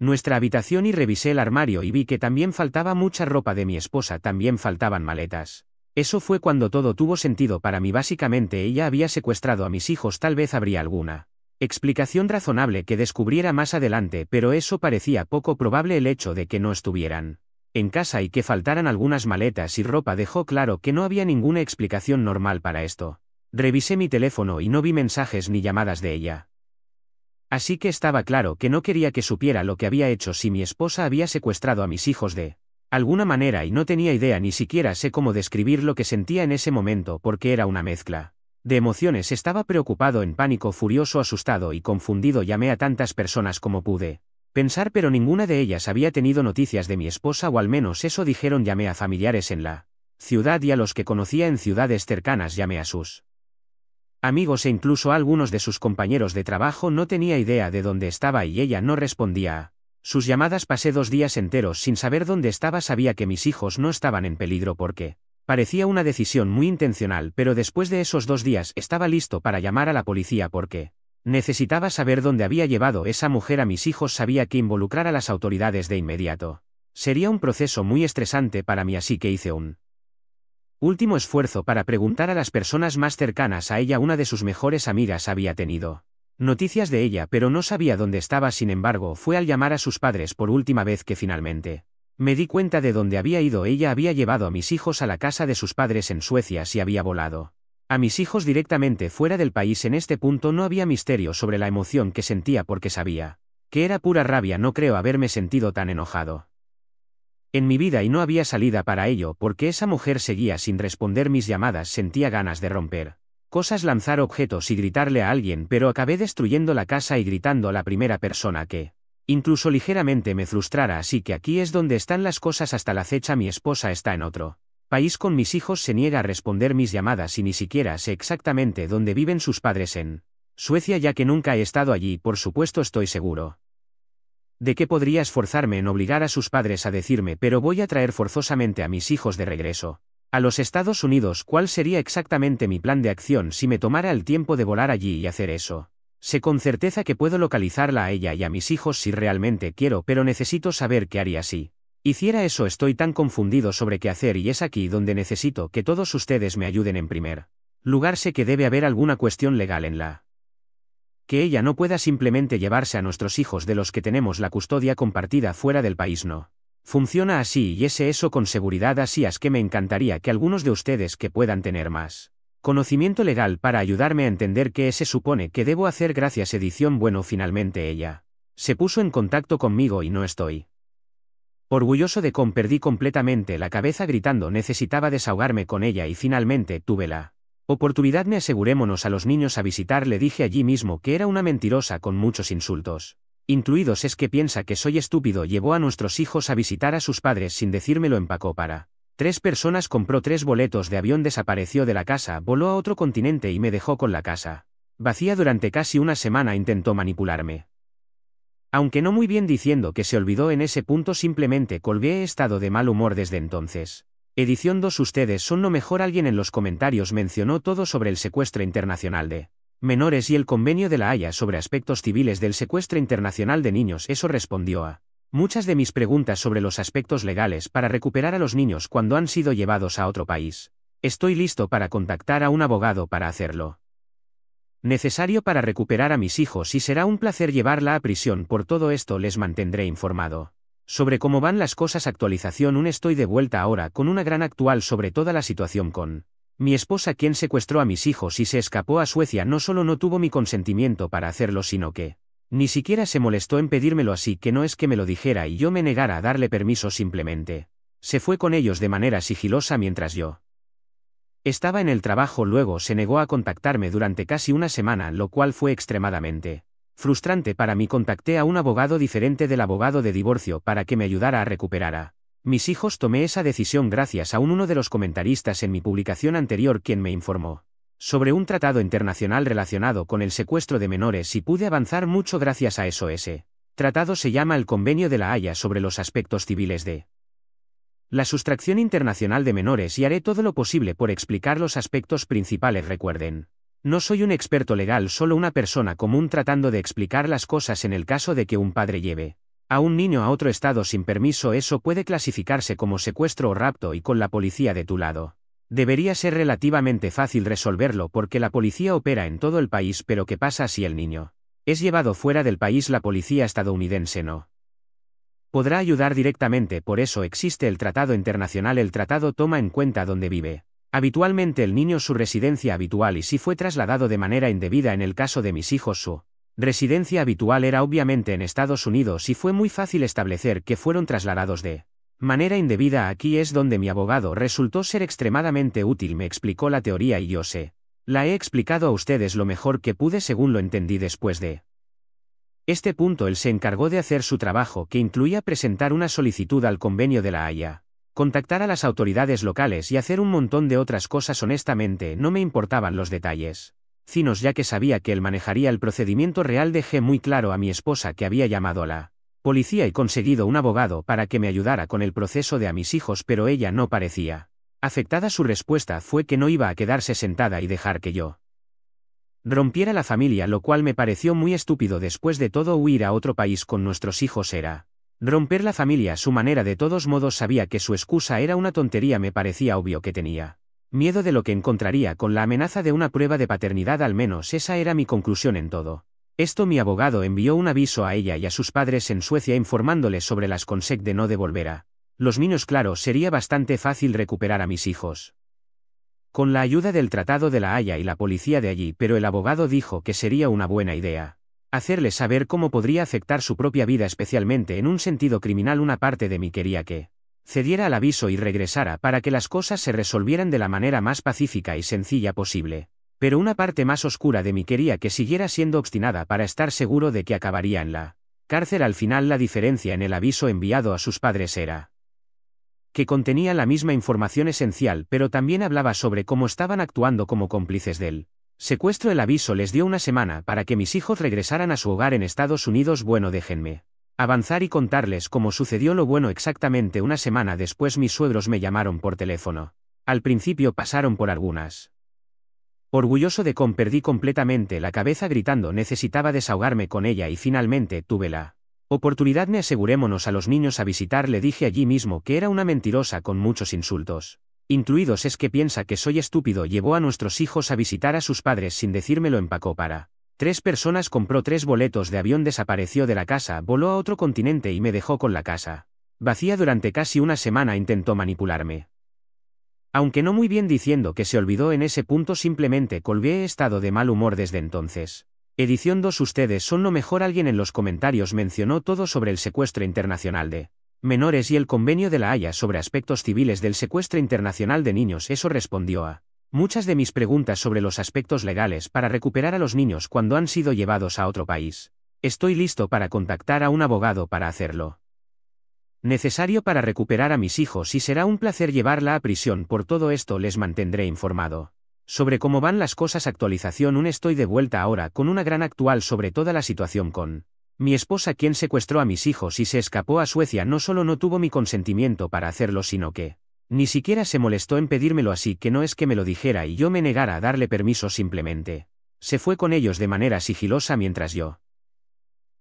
nuestra habitación y revisé el armario y vi que también faltaba mucha ropa de mi esposa. También faltaban maletas. Eso fue cuando todo tuvo sentido para mí. Básicamente ella había secuestrado a mis hijos. Tal vez habría alguna explicación razonable que descubriera más adelante, pero eso parecía poco probable. El hecho de que no estuvieran en casa y que faltaran algunas maletas y ropa dejó claro que no había ninguna explicación normal para esto. Revisé mi teléfono y no vi mensajes ni llamadas de ella. Así que estaba claro que no quería que supiera lo que había hecho. Si mi esposa había secuestrado a mis hijos de alguna manera y no tenía idea, ni siquiera sé cómo describir lo que sentía en ese momento porque era una mezcla de emociones. Estaba preocupado, en pánico, furioso, asustado y confundido. Llamé a tantas personas como pude pensar, pero ninguna de ellas había tenido noticias de mi esposa, o al menos eso dijeron. Llamé a familiares en la ciudad y a los que conocía en ciudades cercanas. Llamé a sus amigos e incluso a algunos de sus compañeros de trabajo. No tenía idea de dónde estaba y ella no respondía a sus llamadas. Pasé 2 días enteros sin saber dónde estaba. Sabía que mis hijos no estaban en peligro porque parecía una decisión muy intencional, pero después de esos 2 días estaba listo para llamar a la policía porque necesitaba saber dónde había llevado esa mujer a mis hijos. Sabía que involucrar a las autoridades de inmediato sería un proceso muy estresante para mí, así que hice un último esfuerzo para preguntar a las personas más cercanas a ella. Una de sus mejores amigas había tenido noticias de ella, pero no sabía dónde estaba. Sin embargo, fue al llamar a sus padres por última vez que finalmente me di cuenta de dónde había ido. Ella había llevado a mis hijos a la casa de sus padres en Suecia y había volado a mis hijos directamente fuera del país. En este punto no había misterio sobre la emoción que sentía porque sabía Que era pura rabia, no creo haberme sentido tan enojado en mi vida y no había salida para ello porque esa mujer seguía sin responder mis llamadas. Sentía ganas de romper cosas, lanzar objetos y gritarle a alguien, pero acabé destruyendo la casa y gritando a la primera persona que incluso ligeramente me frustrara, así que aquí es donde están las cosas hasta la fecha. Mi esposa está en otro país con mis hijos, se niega a responder mis llamadas y ni siquiera sé exactamente dónde viven sus padres en Suecia, ya que nunca he estado allí. Por supuesto estoy seguro de que podría esforzarme en obligar a sus padres a decirme, pero voy a traer forzosamente a mis hijos de regreso a los Estados Unidos. ¿Cuál sería exactamente mi plan de acción si me tomara el tiempo de volar allí y hacer eso? Sé con certeza que puedo localizarla a ella y a mis hijos si realmente quiero, pero necesito saber qué haría si hiciera eso. Estoy tan confundido sobre qué hacer y es aquí donde necesito que todos ustedes me ayuden. En primer lugar, sé que debe haber alguna cuestión legal en la que ella no pueda simplemente llevarse a nuestros hijos de los que tenemos la custodia compartida fuera del país. No funciona así y sé eso con seguridad, así es que me encantaría que algunos de ustedes que puedan tener más conocimiento legal para ayudarme a entender qué se supone que debo hacer. Gracias. Edición. Bueno, finalmente ella se puso en contacto conmigo y no estoy orgulloso de cómo perdí completamente la cabeza gritando. Necesitaba desahogarme con ella y finalmente tuve la oportunidad. Me asegurémonos a los niños a visitar. Le dije allí mismo que era una mentirosa con muchos insultos incluidos. Es que piensa que soy estúpido. Llevó a nuestros hijos a visitar a sus padres sin decírmelo. Empacó para 3 personas, compró 3 boletos de avión, desapareció de la casa, voló a otro continente y me dejó con la casa vacía durante casi una semana. Intentó manipularme, aunque no muy bien, diciendo que se olvidó. En ese punto simplemente colgué. He estado de mal humor desde entonces. Edición 2. Ustedes son lo mejor. Alguien en los comentarios mencionó todo sobre el secuestro internacional de menores y el convenio de La Haya sobre aspectos civiles del secuestro internacional de niños. Eso respondió a muchas de mis preguntas sobre los aspectos legales para recuperar a los niños cuando han sido llevados a otro país. Estoy listo para contactar a un abogado para hacerlo necesario para recuperar a mis hijos y será un placer llevarla a prisión. Por todo esto les mantendré informado sobre cómo van las cosas. Actualización 1. Estoy de vuelta ahora con una gran actual sobre toda la situación con mi esposa, quien secuestró a mis hijos y se escapó a Suecia. No solo no tuvo mi consentimiento para hacerlo, sino que ni siquiera se molestó en pedírmelo, así que no es que me lo dijera y yo me negara a darle permiso, simplemente se fue con ellos de manera sigilosa mientras yo estaba en el trabajo. Luego se negó a contactarme durante casi una semana, lo cual fue extremadamente frustrante para mí. Contacté a un abogado diferente del abogado de divorcio para que me ayudara a recuperar a mis hijos. Tomé esa decisión gracias a uno de los comentaristas en mi publicación anterior, quien me informó sobre un tratado internacional relacionado con el secuestro de menores y pude avanzar mucho gracias a eso. Ese tratado se llama el Convenio de La Haya sobre los aspectos civiles de la sustracción internacional de menores y haré todo lo posible por explicar los aspectos principales. Recuerden, no soy un experto legal, solo una persona común tratando de explicar las cosas. En el caso de que un padre lleve a un niño a otro estado sin permiso, eso puede clasificarse como secuestro o rapto, y con la policía de tu lado debería ser relativamente fácil resolverlo porque la policía opera en todo el país. Pero ¿qué pasa si el niño es llevado fuera del país? La policía estadounidense no podrá ayudar directamente, por eso existe el tratado internacional. El tratado toma en cuenta dónde vive habitualmente el niño, su residencia habitual, y si fue trasladado de manera indebida. En el caso de mis hijos, su residencia habitual era obviamente en Estados Unidos y fue muy fácil establecer que fueron trasladados de manera indebida. Aquí es donde mi abogado resultó ser extremadamente útil. Me explicó la teoría y yo la he explicado a ustedes lo mejor que pude según lo entendí. Después de este punto él se encargó de hacer su trabajo, que incluía presentar una solicitud al Convenio de La Haya, contactar a las autoridades locales y hacer un montón de otras cosas. Honestamente no me importaban los detalles finos, ya que sabía que él manejaría el procedimiento real. Dejé muy claro a mi esposa que había llamado a la policía y conseguido un abogado para que me ayudara con el proceso de a mis hijos, pero ella no parecía afectada. Su respuesta fue que no iba a quedarse sentada y dejar que yo rompiera la familia, lo cual me pareció muy estúpido. Después de todo, huir a otro país con nuestros hijos era romper la familia a su manera. De todos modos sabía que su excusa era una tontería. Me parecía obvio que tenía miedo de lo que encontraría con la amenaza de una prueba de paternidad. Al menos esa era mi conclusión en todo esto. Mi abogado envió un aviso a ella y a sus padres en Suecia informándoles sobre las consec de no devolver a los niños. Claro, sería bastante fácil recuperar a mis hijos con la ayuda del Tratado de La Haya y la policía de allí, pero el abogado dijo que sería una buena idea Hacerles saber cómo podría afectar su propia vida, especialmente en un sentido criminal. Una parte de mí quería que cediera al aviso y regresara para que las cosas se resolvieran de la manera más pacífica y sencilla posible. Pero una parte más oscura de mí quería que siguiera siendo obstinada para estar seguro de que acabaría en la cárcel. Al final, la diferencia en el aviso enviado a sus padres era que contenía la misma información esencial, pero también hablaba sobre cómo estaban actuando como cómplices del secuestro. El aviso les dio una semana para que mis hijos regresaran a su hogar en Estados Unidos. Bueno, déjenme avanzar y contarles cómo sucedió lo bueno. Exactamente una semana después mis suegros me llamaron por teléfono. Al principio pasaron por algunas. Orgulloso de cómo perdí completamente la cabeza gritando, necesitaba desahogarme con ella y finalmente tuve la oportunidad. Me asegurémonos a los niños a visitar, le dije allí mismo que era una mentirosa con muchos insultos incluidos. Es que piensa que soy estúpido. Llevó a nuestros hijos a visitar a sus padres sin decírmelo. Empacó para 3 personas, compró 3 boletos de avión, desapareció de la casa, voló a otro continente y me dejó con la casa vacía durante casi una semana. Intentó manipularme, aunque no muy bien, diciendo que se olvidó. En ese punto simplemente colgué. He estado de mal humor desde entonces. Edición 2. Ustedes son lo mejor. Alguien en los comentarios mencionó todo sobre el secuestro internacional de menores y el convenio de La Haya sobre aspectos civiles del secuestro internacional de niños. Eso respondió a muchas de mis preguntas sobre los aspectos legales para recuperar a los niños cuando han sido llevados a otro país. Estoy listo para contactar a un abogado para hacerlo necesario para recuperar a mis hijos y será un placer llevarla a prisión. Por todo esto les mantendré informado sobre cómo van las cosas. Actualización 1. Estoy de vuelta ahora con una gran actual sobre toda la situación con mi esposa, quien secuestró a mis hijos y se escapó a Suecia. No solo no tuvo mi consentimiento para hacerlo, sino que ni siquiera se molestó en pedírmelo, así que no es que me lo dijera y yo me negara a darle permiso, simplemente se fue con ellos de manera sigilosa mientras yo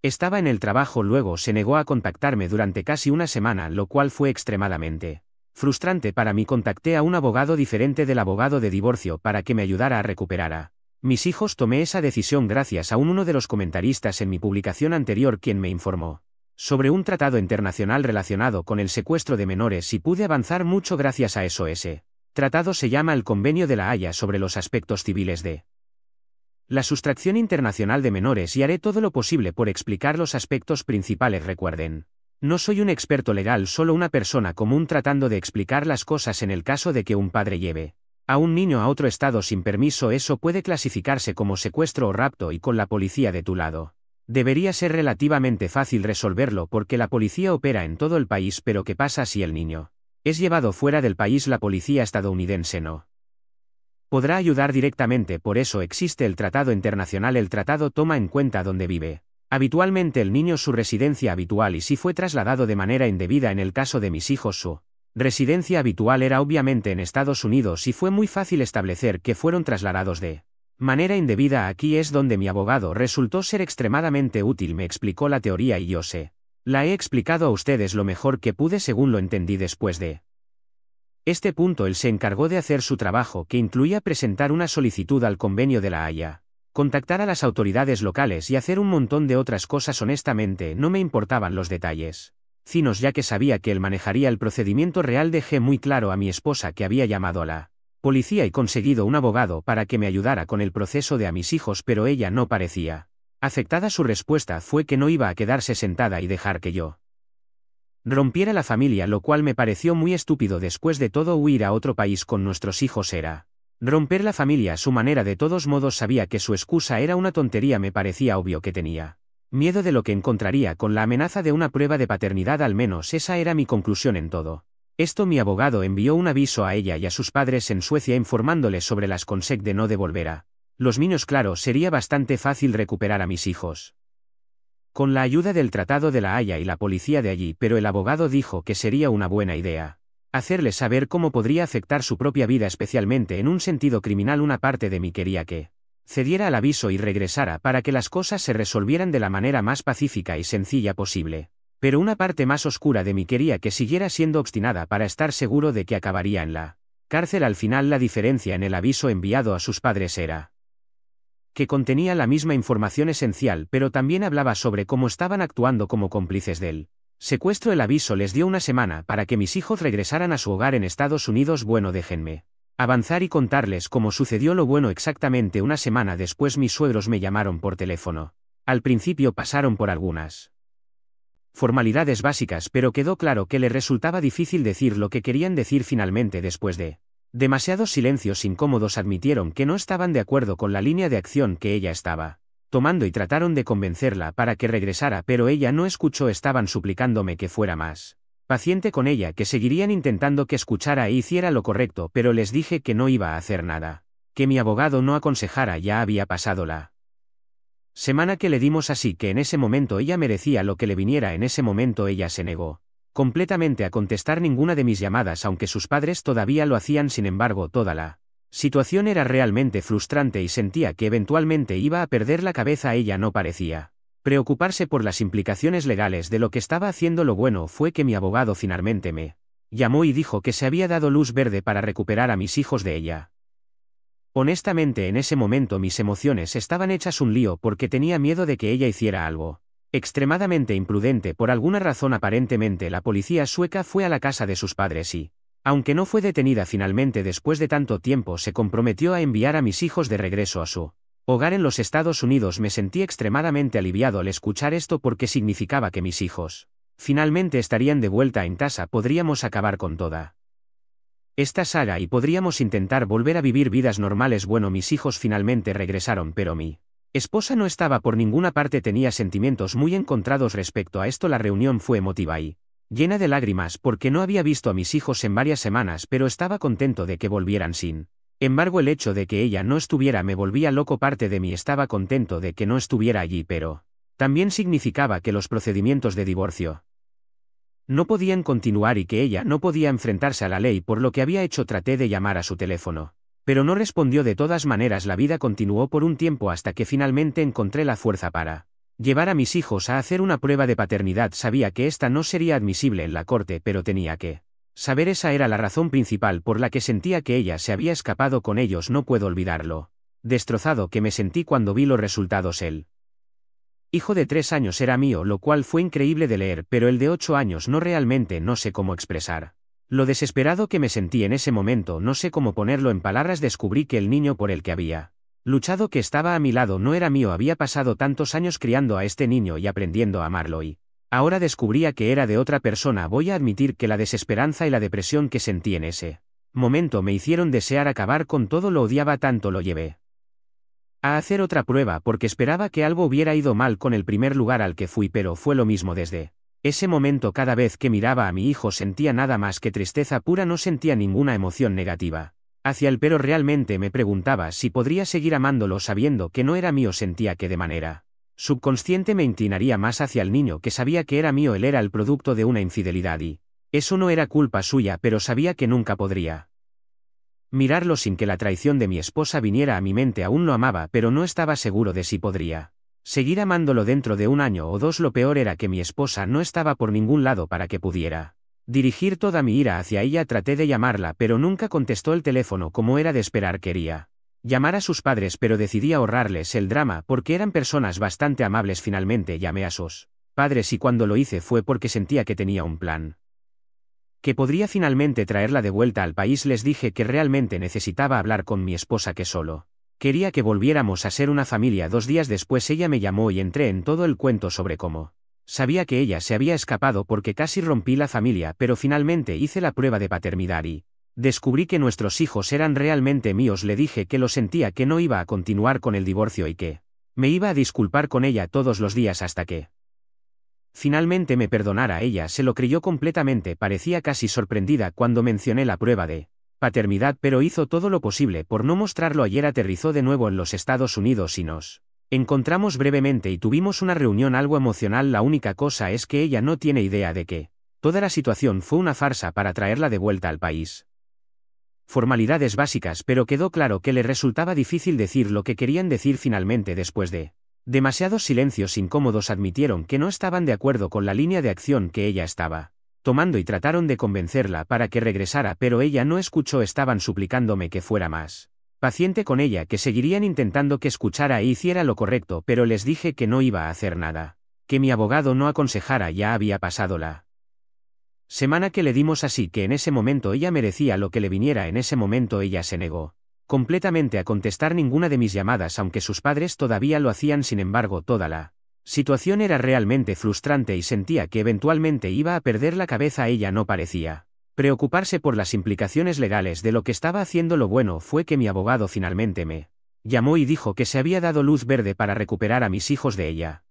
estaba en el trabajo. Luego se negó a contactarme durante casi una semana, lo cual fue extremadamente frustrante para mí. Contacté a un abogado diferente del abogado de divorcio para que me ayudara a recuperar a mis hijos. Tomé esa decisión gracias a uno de los comentaristas en mi publicación anterior, quien me informó sobre un tratado internacional relacionado con el secuestro de menores y pude avanzar mucho gracias a eso. Ese tratado se llama el Convenio de La Haya sobre los aspectos civiles de la sustracción internacional de menores y haré todo lo posible por explicar los aspectos principales. Recuerden, no soy un experto legal, solo una persona común tratando de explicar las cosas. En el caso de que un padre lleve a un niño a otro estado sin permiso, eso puede clasificarse como secuestro o rapto, y con la policía de tu lado debería ser relativamente fácil resolverlo porque la policía opera en todo el país. Pero ¿qué pasa si el niño es llevado fuera del país? La policía estadounidense no podrá ayudar directamente, por eso existe el tratado internacional. El tratado toma en cuenta dónde vive habitualmente el niño, su residencia habitual y si fue trasladado de manera indebida. En el caso de mis hijos, su residencia habitual era obviamente en Estados Unidos y fue muy fácil establecer que fueron trasladados de manera indebida. Aquí es donde mi abogado resultó ser extremadamente útil. Me explicó la teoría y yo la he explicado a ustedes lo mejor que pude según lo entendí. Después de este punto él se encargó de hacer su trabajo, que incluía presentar una solicitud al Convenio de La Haya, contactar a las autoridades locales y hacer un montón de otras cosas. Honestamente no me importaban los detalles finos, ya que sabía que él manejaría el procedimiento real. Dejé muy claro a mi esposa que había llamado a la policía y conseguido un abogado para que me ayudara con el proceso de a mis hijos, pero ella no parecía afectada. Su respuesta fue que no iba a quedarse sentada y dejar que yo rompiera la familia, lo cual me pareció muy estúpido. Después de todo, huir a otro país con nuestros hijos era romper la familia a su manera. De todos modos sabía que su excusa era una tontería. Me parecía obvio que tenía miedo de lo que encontraría con la amenaza de una prueba de paternidad. Al menos esa era mi conclusión en todo esto. Mi abogado envió un aviso a ella y a sus padres en Suecia informándoles sobre las consec de no devolver a los niños. Claro, sería bastante fácil recuperar a mis hijos con la ayuda del Tratado de La Haya y la policía de allí, pero el abogado dijo que sería una buena idea hacerles saber cómo podría afectar su propia vida, especialmente en un sentido criminal. Una parte de mí quería que cediera al aviso y regresara para que las cosas se resolvieran de la manera más pacífica y sencilla posible. Pero una parte más oscura de mí quería que siguiera siendo obstinada para estar seguro de que acabaría en la cárcel. Al final, la diferencia en el aviso enviado a sus padres era que contenía la misma información esencial, pero también hablaba sobre cómo estaban actuando como cómplices del secuestro. El aviso les dio una semana para que mis hijos regresaran a su hogar en Estados Unidos. Bueno, déjenme avanzar y contarles cómo sucedió lo bueno. Exactamente una semana después mis suegros me llamaron por teléfono. Al principio pasaron por algunas formalidades básicas, pero quedó claro que le resultaba difícil decir lo que querían decir finalmente después de demasiados silencios incómodos. Admitieron que no estaban de acuerdo con la línea de acción que ella estaba tomando y trataron de convencerla para que regresara, pero ella no escuchó. Estaban suplicándome que fuera más paciente con ella, que seguirían intentando que escuchara e hiciera lo correcto, pero les dije que no iba a hacer nada, que mi abogado no aconsejara. Ya había pasado la semana que le dimos, así que en ese momento ella merecía lo que le viniera. En ese momento ella se negó completamente a contestar ninguna de mis llamadas, aunque sus padres todavía lo hacían. Sin embargo, toda la situación era realmente frustrante y sentía que eventualmente iba a perder la cabeza. Ella no parecía preocuparse por las implicaciones legales de lo que estaba haciendo. Lo bueno fue que mi abogado finalmente me llamó y dijo que se había dado luz verde para recuperar a mis hijos de ella. Honestamente, en ese momento mis emociones estaban hechas un lío porque tenía miedo de que ella hiciera algo extremadamente imprudente. Por alguna razón, aparentemente la policía sueca fue a la casa de sus padres y, aunque no fue detenida finalmente después de tanto tiempo, se comprometió a enviar a mis hijos de regreso a su hogar en los Estados Unidos. Me sentí extremadamente aliviado al escuchar esto porque significaba que mis hijos finalmente estarían de vuelta en casa. Podríamos acabar con toda esta saga y podríamos intentar volver a vivir vidas normales. Bueno, mis hijos finalmente regresaron, pero mi esposa no estaba por ninguna parte. Tenía sentimientos muy encontrados respecto a esto. La reunión fue emotiva y llena de lágrimas porque no había visto a mis hijos en varias semanas, pero estaba contento de que volvieran. Sin embargo, el hecho de que ella no estuviera me volvía loco. Parte de mí estaba contento de que no estuviera allí, pero también significaba que los procedimientos de divorcio no podían continuar y que ella no podía enfrentarse a la ley por lo que había hecho. Traté de llamar a su teléfono, pero no respondió. De todas maneras, la vida continuó por un tiempo hasta que finalmente encontré la fuerza para llevar a mis hijos a hacer una prueba de paternidad. Sabía que esta no sería admisible en la corte, pero tenía que saber. Esa era la razón principal por la que sentía que ella se había escapado con ellos. No puedo olvidar lo destrozado que me sentí cuando vi los resultados. El hijo de 3 años era mío, lo cual fue increíble de leer, pero el de 8 años no. Realmente no sé cómo expresar lo desesperado que me sentí en ese momento. No sé cómo ponerlo en palabras. Descubrí que el niño por el que había luchado, que estaba a mi lado, no era mío. Había pasado tantos años criando a este niño y aprendiendo a amarlo, y ahora descubría que era de otra persona. Voy a admitir que la desesperanza y la depresión que sentí en ese momento me hicieron desear acabar con todo. Lo odiaba tanto. Lo llevé a hacer otra prueba porque esperaba que algo hubiera ido mal con el primer lugar al que fui, pero fue lo mismo desde ese momento. Cada vez que miraba a mi hijo sentía nada más que tristeza pura. No sentía ninguna emoción negativa hacia él, pero realmente me preguntaba si podría seguir amándolo sabiendo que no era mío. Sentía que de manera subconsciente me inclinaría más hacia el niño, que sabía que era mío. Él era el producto de una infidelidad y eso no era culpa suya, pero sabía que nunca podría mirarlo sin que la traición de mi esposa viniera a mi mente. Aún lo amaba, pero no estaba seguro de si podría seguir amándolo dentro de 1 año o 2. Lo peor era que mi esposa no estaba por ningún lado para que pudiera dirigir toda mi ira hacia ella. Traté de llamarla, pero nunca contestó el teléfono. Como era de esperar, quería llamar a sus padres, pero decidí ahorrarles el drama porque eran personas bastante amables. Finalmente llamé a sus padres y cuando lo hice fue porque sentía que tenía un plan que podría finalmente traerla de vuelta al país. Les dije que realmente necesitaba hablar con mi esposa, que solo quería que volviéramos a ser una familia. 2 días después ella me llamó y entré en todo el cuento sobre cómo sabía que ella se había escapado porque casi rompí la familia, pero finalmente hice la prueba de paternidad y descubrí que nuestros hijos eran realmente míos. Le dije que lo sentía, que no iba a continuar con el divorcio y que me iba a disculpar con ella todos los días hasta que finalmente me perdonara. Ella se lo creyó completamente. Parecía casi sorprendida cuando mencioné la prueba de paternidad, pero hizo todo lo posible por no mostrarlo. Ayer aterrizó de nuevo en los Estados Unidos y nos encontramos brevemente y tuvimos una reunión algo emocional. La única cosa es que ella no tiene idea de que toda la situación fue una farsa para traerla de vuelta al país. Formalidades básicas, pero quedó claro que le resultaba difícil decir lo que querían decir. Finalmente, después de demasiados silencios incómodos, admitieron que no estaban de acuerdo con la línea de acción que ella estaba tomando y trataron de convencerla para que regresara, pero ella no escuchó. Estaban suplicándome que fuera más paciente con ella, que seguirían intentando que escuchara e hiciera lo correcto, pero les dije que no iba a hacer nada, que mi abogado no aconsejara. Ya había pasado la semana que le dimos, así que en ese momento ella merecía lo que le viniera. En ese momento ella se negó completamente a contestar ninguna de mis llamadas aunque sus padres todavía lo hacían. Sin embargo, toda la situación era realmente frustrante y sentía que eventualmente iba a perder la cabeza. Ella no parecía preocuparse por las implicaciones legales de lo que estaba haciendo. Lo bueno fue que mi abogado finalmente me llamó y dijo que se había dado luz verde para recuperar a mis hijos de ella.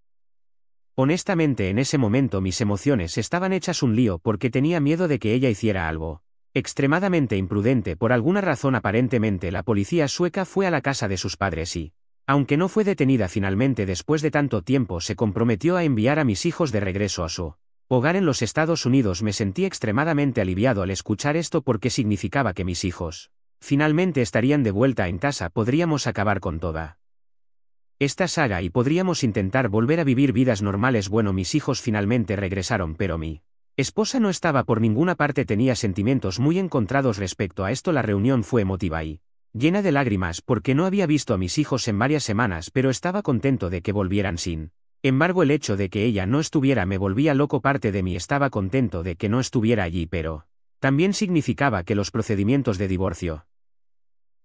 Honestamente, en ese momento mis emociones estaban hechas un lío porque tenía miedo de que ella hiciera algo extremadamente imprudente. Por alguna razón aparentemente la policía sueca fue a la casa de sus padres y, aunque no fue detenida finalmente después de tanto tiempo, se comprometió a enviar a mis hijos de regreso a su hogar en los Estados Unidos. Me sentí extremadamente aliviado al escuchar esto porque significaba que mis hijos finalmente estarían de vuelta en casa. Podríamos acabar con toda esta saga y podríamos intentar volver a vivir vidas normales. Bueno, mis hijos finalmente regresaron, pero mi esposa no estaba por ninguna parte. Tenía sentimientos muy encontrados respecto a esto. La reunión fue emotiva y llena de lágrimas porque no había visto a mis hijos en varias semanas, pero estaba contento de que volvieran. Sin embargo, el hecho de que ella no estuviera me volvía loco. Parte de mí estaba contento de que no estuviera allí, pero también significaba que los procedimientos de divorcio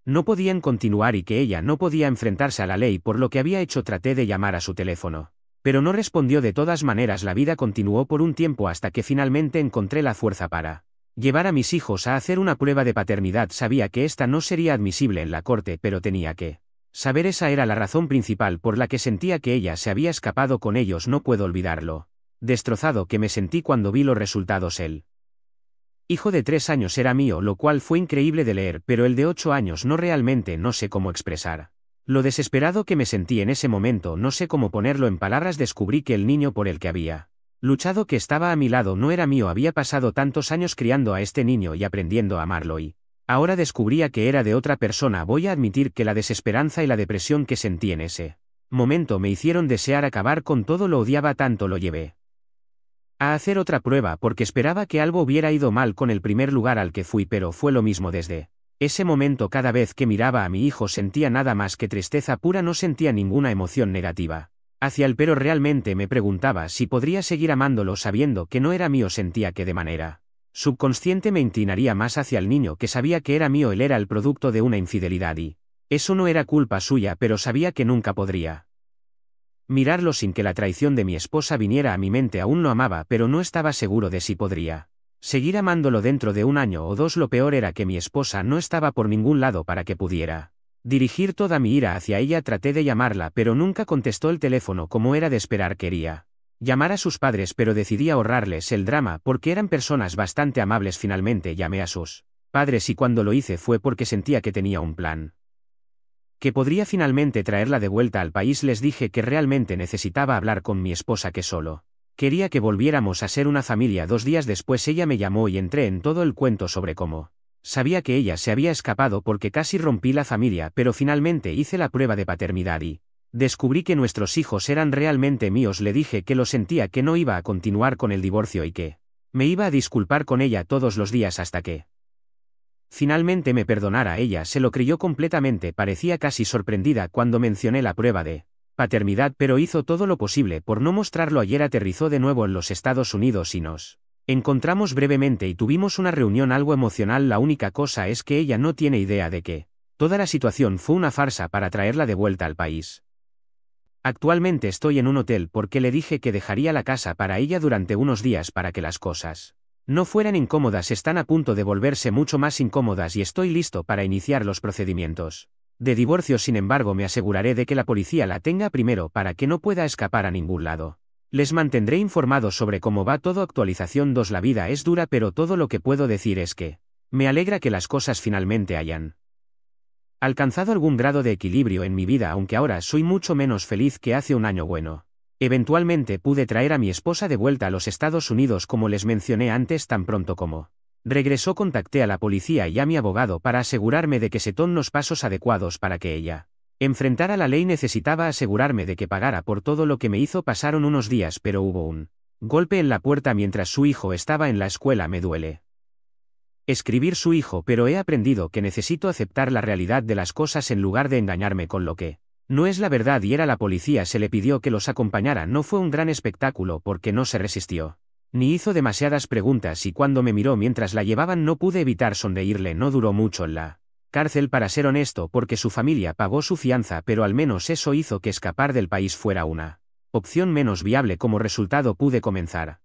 no podían continuar y que ella no podía enfrentarse a la ley por lo que había hecho. Traté de llamar a su teléfono, pero no respondió. De todas maneras, la vida continuó por un tiempo hasta que finalmente encontré la fuerza para llevar a mis hijos a hacer una prueba de paternidad. Sabía que esta no sería admisible en la corte, pero tenía que saber. Esa era la razón principal por la que sentía que ella se había escapado con ellos. No puedo olvidarlo destrozado que me sentí cuando vi los resultados. El hijo de 3 años era mío, lo cual fue increíble de leer, pero el de 8 años no. Realmente no sé cómo expresar lo desesperado que me sentí en ese momento. No sé cómo ponerlo en palabras. Descubrí que el niño por el que había luchado, que estaba a mi lado, no era mío. Había pasado tantos años criando a este niño y aprendiendo a amarlo y ahora descubría que era de otra persona. Voy a admitir que la desesperanza y la depresión que sentí en ese momento me hicieron desear acabar con todo. Lo odiaba tanto. Lo llevé a hacer otra prueba porque esperaba que algo hubiera ido mal con el primer lugar al que fui, pero fue lo mismo desde ese momento. Cada vez que miraba a mi hijo sentía nada más que tristeza pura. No sentía ninguna emoción negativa hacia él, pero realmente me preguntaba si podría seguir amándolo sabiendo que no era mío. Sentía que de manera subconsciente me inclinaría más hacia el niño, que sabía que era mío. Él era el producto de una infidelidad y eso no era culpa suya, pero sabía que nunca podría mirarlo sin que la traición de mi esposa viniera a mi mente. Aún lo amaba, pero no estaba seguro de si podría seguir amándolo dentro de 1 año o 2. Lo peor era que mi esposa no estaba por ningún lado para que pudiera dirigir toda mi ira hacia ella. Traté de llamarla, pero nunca contestó el teléfono. Como era de esperar, quería llamar a sus padres, pero decidí ahorrarles el drama porque eran personas bastante amables. Finalmente llamé a sus padres y cuando lo hice fue porque sentía que tenía un plan que podría finalmente traerla de vuelta al país. Les dije que realmente necesitaba hablar con mi esposa, que solo quería que volviéramos a ser una familia. 2 días después ella me llamó y entré en todo el cuento sobre cómo sabía que ella se había escapado porque casi rompí la familia, pero finalmente hice la prueba de paternidad y descubrí que nuestros hijos eran realmente míos. Le dije que lo sentía, que no iba a continuar con el divorcio y que me iba a disculpar con ella todos los días hasta que finalmente me perdonara. Ella se lo creyó completamente. Parecía casi sorprendida cuando mencioné la prueba de paternidad, pero hizo todo lo posible por no mostrarlo. Ayer aterrizó de nuevo en los Estados Unidos y nos encontramos brevemente y tuvimos una reunión algo emocional. La única cosa es que ella no tiene idea de que toda la situación fue una farsa para traerla de vuelta al país. Actualmente estoy en un hotel porque le dije que dejaría la casa para ella durante unos días para que las cosas no fueran incómodas. Están a punto de volverse mucho más incómodas y estoy listo para iniciar los procedimientos de divorcio. Sin embargo, me aseguraré de que la policía la tenga primero para que no pueda escapar a ningún lado. Les mantendré informados sobre cómo va todo. Actualización 2. La vida es dura, pero todo lo que puedo decir es que me alegra que las cosas finalmente hayan alcanzado algún grado de equilibrio en mi vida, aunque ahora soy mucho menos feliz que hace 1 año. Bueno, eventualmente pude traer a mi esposa de vuelta a los Estados Unidos, como les mencioné antes. Tan pronto como regresó, contacté a la policía y a mi abogado para asegurarme de que se tomen los pasos adecuados para que ella enfrentara la ley. Necesitaba asegurarme de que pagara por todo lo que me hizo. Pasaron unos días, pero hubo un golpe en la puerta mientras su hijo estaba en la escuela. Me duele escribir su hijo, pero he aprendido que necesito aceptar la realidad de las cosas en lugar de engañarme con lo que no es la verdad. Y era la policía. Se le pidió que los acompañara. No fue un gran espectáculo porque no se resistió ni hizo demasiadas preguntas, y cuando me miró mientras la llevaban no pude evitar sonreírle. No duró mucho en la Cárcel para ser honesto porque su familia pagó su fianza, pero al menos eso hizo que escapar del país fuera una opción menos viable. Como resultado pude comenzar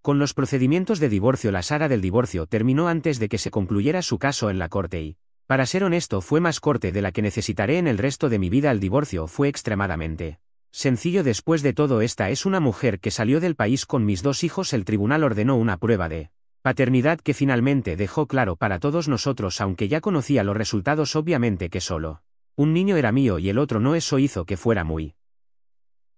con los procedimientos de divorcio. La saga del divorcio terminó antes de que se concluyera su caso en la corte y, para ser honesto, fue más corte de la que necesitaré en el resto de mi vida. El divorcio fue extremadamente sencillo. Después de todo, esta es una mujer que salió del país con mis 2 hijos. El tribunal ordenó una prueba de paternidad que finalmente dejó claro para todos nosotros, aunque ya conocía los resultados, obviamente, que solo un niño era mío y el otro no. Eso hizo que fuera muy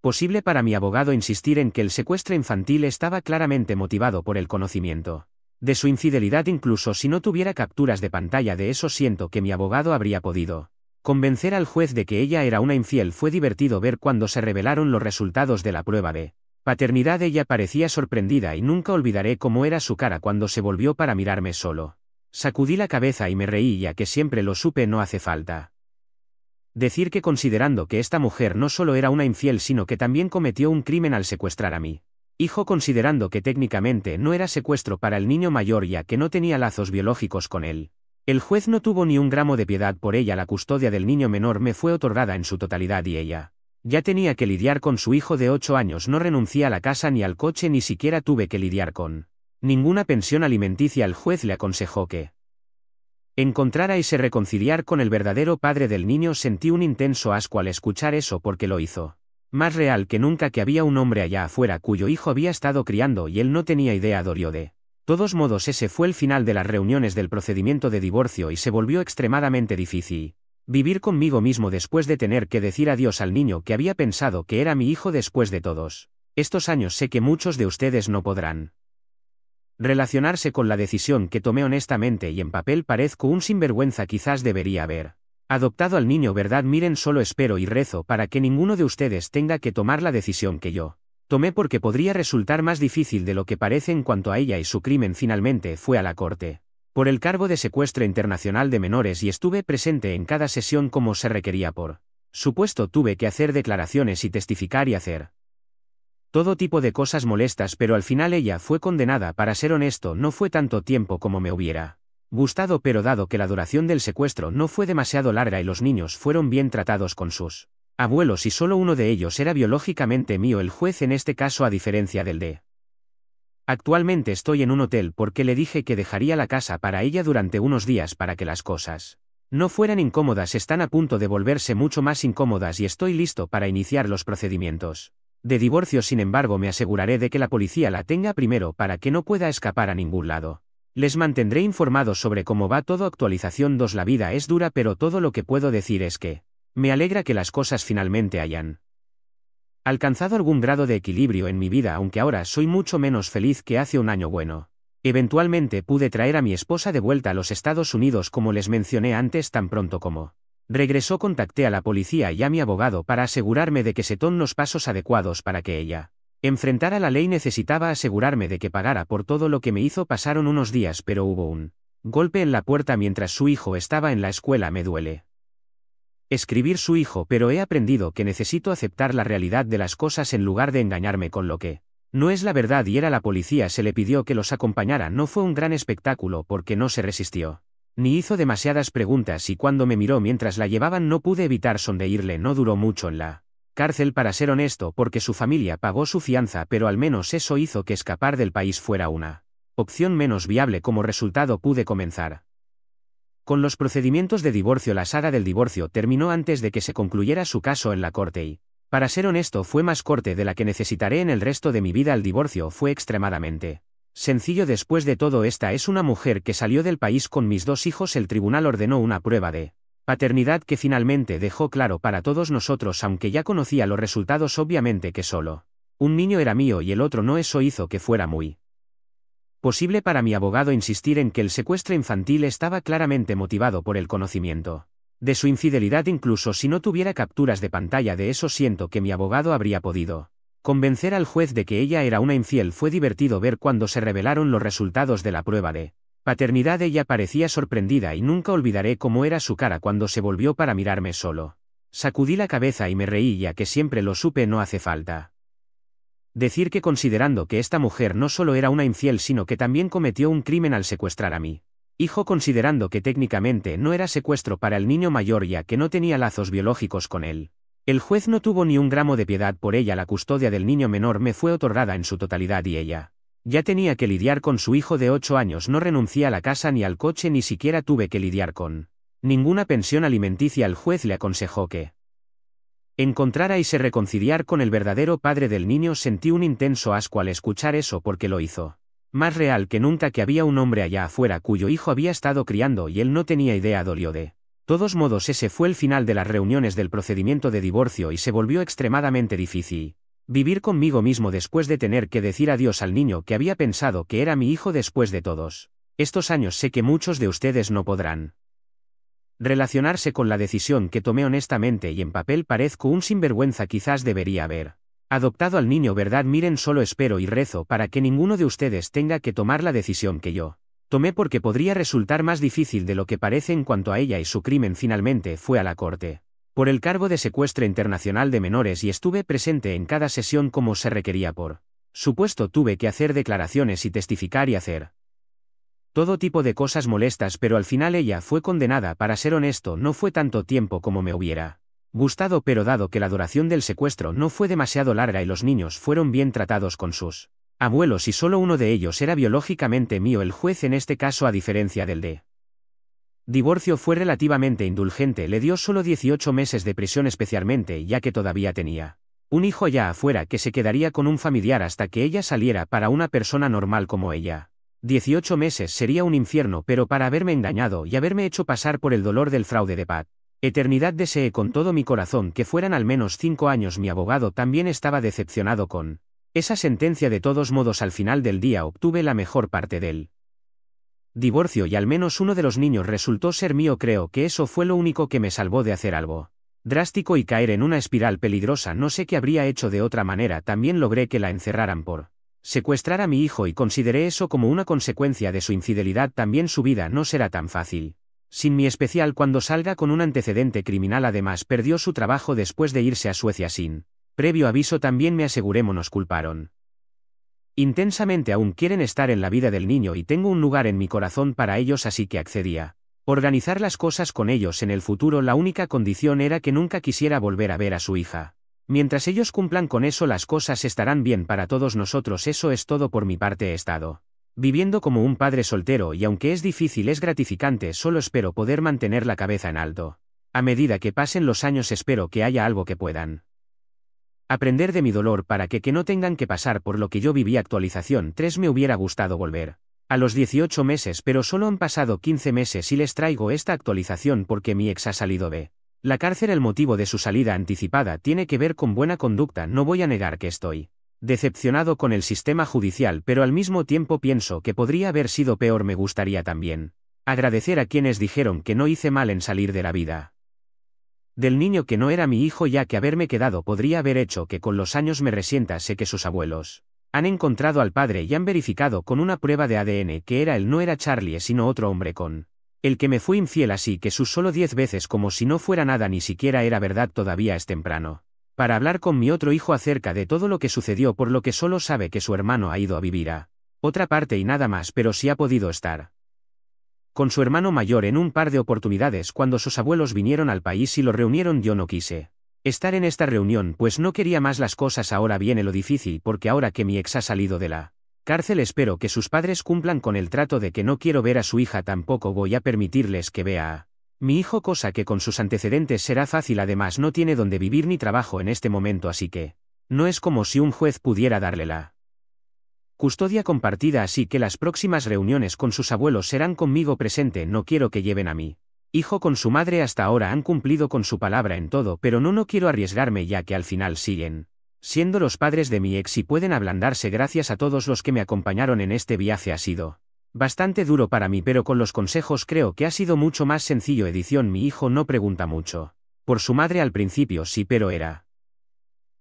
posible para mi abogado insistir en que el secuestro infantil estaba claramente motivado por el conocimiento de su infidelidad. Incluso si no tuviera capturas de pantalla de eso, siento que mi abogado habría podido convencer al juez de que ella era una infiel. Fue divertido ver cuando se revelaron los resultados de la prueba de paternidad. Ella parecía sorprendida y nunca olvidaré cómo era su cara cuando se volvió para mirarme. Solo sacudí la cabeza y me reí, ya que siempre lo supe. No hace falta decir que, considerando que esta mujer no solo era una infiel sino que también cometió un crimen al secuestrar a mi hijo, considerando que técnicamente no era secuestro para el niño mayor ya que no tenía lazos biológicos con él, el juez no tuvo ni un gramo de piedad por ella. La custodia del niño menor me fue otorgada en su totalidad y ella ya tenía que lidiar con su hijo de 8 años. No renuncié a la casa ni al coche, ni siquiera tuve que lidiar con ninguna pensión alimenticia. El juez le aconsejó que encontrara y se reconciliar con el verdadero padre del niño. Sentí un intenso asco al escuchar eso porque lo hizo más real que nunca que había un hombre allá afuera cuyo hijo había estado criando y él no tenía idea. Dolió. De todos modos, ese fue el final de las reuniones del procedimiento de divorcio y se volvió extremadamente difícil vivir conmigo mismo después de tener que decir adiós al niño que había pensado que era mi hijo. Después de todos estos años, sé que muchos de ustedes no podrán relacionarse con la decisión que tomé. Honestamente y en papel parezco un sinvergüenza. Quizás debería haber adoptado al niño, ¿verdad? Miren, solo espero y rezo para que ninguno de ustedes tenga que tomar la decisión que yo tomé, porque podría resultar más difícil de lo que parece. En cuanto a ella y su crimen, finalmente fue a la corte por el cargo de secuestro internacional de menores y estuve presente en cada sesión como se requería. Por supuesto, tuve que hacer declaraciones y testificar y hacer todo tipo de cosas molestas, pero al final ella fue condenada. Para ser honesto, no fue tanto tiempo como me hubiera gustado, pero dado que la duración del secuestro no fue demasiado larga y los niños fueron bien tratados con sus abuelos y solo uno de ellos era biológicamente mío, el juez en este caso, a diferencia del de actualmente, estoy en un hotel porque le dije que dejaría la casa para ella durante unos días para que las cosas no fueran incómodas. Están a punto de volverse mucho más incómodas y estoy listo para iniciar los procedimientos de divorcio. Sin embargo, me aseguraré de que la policía la tenga primero para que no pueda escapar a ningún lado. Les mantendré informados sobre cómo va todo. Actualización 2. La vida es dura, pero todo lo que puedo decir es que me alegra que las cosas finalmente hayan alcanzado algún grado de equilibrio en mi vida, aunque ahora soy mucho menos feliz que hace un año. Bueno, eventualmente pude traer a mi esposa de vuelta a los Estados Unidos, como les mencioné antes. Tan pronto como regresó, contacté a la policía y a mi abogado para asegurarme de que se tomen los pasos adecuados para que ella enfrentara la ley. Necesitaba asegurarme de que pagara por todo lo que me hizo. Pasaron unos días, pero hubo un golpe en la puerta mientras su hijo estaba en la escuela. Me duele escribir su hijo, pero he aprendido que necesito aceptar la realidad de las cosas en lugar de engañarme con lo que no es la verdad. Y era la policía. Se le pidió que los acompañara. No fue un gran espectáculo porque no se resistió ni hizo demasiadas preguntas, y cuando me miró mientras la llevaban no pude evitar sonreírle. No duró mucho en la cárcel, para ser honesto, porque su familia pagó su fianza, pero al menos eso hizo que escapar del país fuera una opción menos viable. Como resultado pude comenzar con los procedimientos de divorcio. La saga del divorcio terminó antes de que se concluyera su caso en la corte y, para ser honesto, fue más corte de la que necesitaré en el resto de mi vida. El divorcio fue extremadamente sencillo. Después de todo, esta es una mujer que salió del país con mis 2 hijos. El tribunal ordenó una prueba de paternidad que finalmente dejó claro para todos nosotros, aunque ya conocía los resultados, obviamente, que solo un niño era mío y el otro no. Eso hizo que fuera muy posible para mi abogado insistir en que el secuestro infantil estaba claramente motivado por el conocimiento de su infidelidad. Incluso si no tuviera capturas de pantalla de eso, siento que mi abogado habría podido convencer al juez de que ella era una infiel. Fue divertido ver cuando se revelaron los resultados de la prueba de paternidad. Ella parecía sorprendida y nunca olvidaré cómo era su cara cuando se volvió para mirarme. Solo sacudí la cabeza y me reí, ya que siempre lo supe. No hace falta decir que, considerando que esta mujer no solo era una infiel sino que también cometió un crimen al secuestrar a mi Hijo, considerando que técnicamente no era secuestro para el niño mayor ya que no tenía lazos biológicos con él. El juez no tuvo ni un gramo de piedad por ella. La custodia del niño menor me fue otorgada en su totalidad y ella ya tenía que lidiar con su hijo de 8 años. No renuncié a la casa ni al coche, ni siquiera tuve que lidiar con ninguna pensión alimenticia. El juez le aconsejó que encontrara y se reconciliar con el verdadero padre del niño. Sentí un intenso asco al escuchar eso porque lo hizo más real que nunca que había un hombre allá afuera cuyo hijo había estado criando y él no tenía idea. Dolió de todos modos. Ese fue el final de las reuniones del procedimiento de divorcio y se volvió extremadamente difícil vivir conmigo mismo después de tener que decir adiós al niño que había pensado que era mi hijo. Después de todos estos años sé que muchos de ustedes no podrán relacionarse con la decisión que tomé. Honestamente y en papel parezco un sinvergüenza. Quizás debería haber adoptado al niño, ¿verdad? Miren, solo espero y rezo para que ninguno de ustedes tenga que tomar la decisión que yo tomé, porque podría resultar más difícil de lo que parece. En cuanto a ella y su crimen, finalmente fue a la corte por el cargo de secuestro internacional de menores y estuve presente en cada sesión como se requería. Por supuesto tuve que hacer declaraciones y testificar y hacer todo tipo de cosas molestas, pero al final ella fue condenada. Para ser honesto, no fue tanto tiempo como me hubiera gustado, pero dado que la duración del secuestro no fue demasiado larga y los niños fueron bien tratados con sus abuelos y solo uno de ellos era biológicamente mío, el juez en este caso, a diferencia del de divorcio, fue relativamente indulgente. Le dio solo 18 meses de prisión, especialmente ya que todavía tenía un hijo allá afuera que se quedaría con un familiar hasta que ella saliera. Para una persona normal como ella, 18 meses sería un infierno, pero para haberme engañado y haberme hecho pasar por el dolor del fraude de Pat eternidad, deseé con todo mi corazón que fueran al menos 5 años. Mi abogado también estaba decepcionado con esa sentencia. De todos modos, al final del día obtuve la mejor parte del divorcio y al menos uno de los niños resultó ser mío. Creo que eso fue lo único que me salvó de hacer algo drástico y caer en una espiral peligrosa. No sé qué habría hecho de otra manera. También logré que la encerraran por secuestrar a mi hijo y consideré eso como una consecuencia de su infidelidad. También su vida no será tan fácil sin mí, especial cuando salga con un antecedente criminal. Además, perdió su trabajo después de irse a Suecia sin previo aviso. También me aseguré, nos culparon intensamente. Aún quieren estar en la vida del niño y tengo un lugar en mi corazón para ellos, así que accedí a organizar las cosas con ellos en el futuro. La única condición era que nunca quisiera volver a ver a su hija. Mientras ellos cumplan con eso, las cosas estarán bien para todos nosotros. Eso es todo por mi parte. He estado viviendo como un padre soltero y aunque es difícil, es gratificante. Solo espero poder mantener la cabeza en alto. A medida que pasen los años, espero que haya algo que puedan aprender de mi dolor para que no tengan que pasar por lo que yo viví. Actualización 3. Me hubiera gustado volver a los 18 meses, pero solo han pasado 15 meses y les traigo esta actualización porque mi ex ha salido de la cárcel. El motivo de su salida anticipada tiene que ver con buena conducta. No voy a negar que estoy decepcionado con el sistema judicial, pero al mismo tiempo pienso que podría haber sido peor. Me gustaría también agradecer a quienes dijeron que no hice mal en salir de la vida del niño que no era mi hijo, ya que haberme quedado podría haber hecho que con los años me resienta. Sé que sus abuelos han encontrado al padre y han verificado con una prueba de ADN que era él. No era Charlie, sino otro hombre con el que me fui infiel, así que sus solo 10 veces como si no fuera nada. Ni siquiera era verdad. Todavía es temprano para hablar con mi otro hijo acerca de todo lo que sucedió, por lo que solo sabe que su hermano ha ido a vivir a otra parte y nada más, pero sí ha podido estar con su hermano mayor en un par de oportunidades cuando sus abuelos vinieron al país y lo reunieron. Yo no quise estar en esta reunión, pues no quería más las cosas. Ahora viene lo difícil, porque ahora que mi ex ha salido de la cárcel, espero que sus padres cumplan con el trato de que no quiero ver a su hija. Tampoco voy a permitirles que vea a mi hijo, cosa que con sus antecedentes será fácil. Además, no tiene donde vivir ni trabajo en este momento, así que no es como si un juez pudiera darle la custodia compartida, así que las próximas reuniones con sus abuelos serán conmigo presente. No quiero que lleven a mi hijo con su madre. Hasta ahora han cumplido con su palabra en todo, pero no quiero arriesgarme, ya que al final siguen siendo los padres de mi ex y pueden ablandarse. Gracias a todos los que me acompañaron en este viaje. Ha sido bastante duro para mí, pero con los consejos creo que ha sido mucho más sencillo. Edición: mi hijo no pregunta mucho por su madre al principio, sí, pero era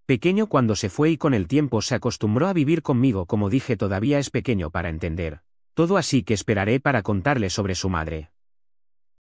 pequeño cuando se fue y con el tiempo se acostumbró a vivir conmigo. Como dije, todavía es pequeño para entender todo, así que esperaré para contarle sobre su madre.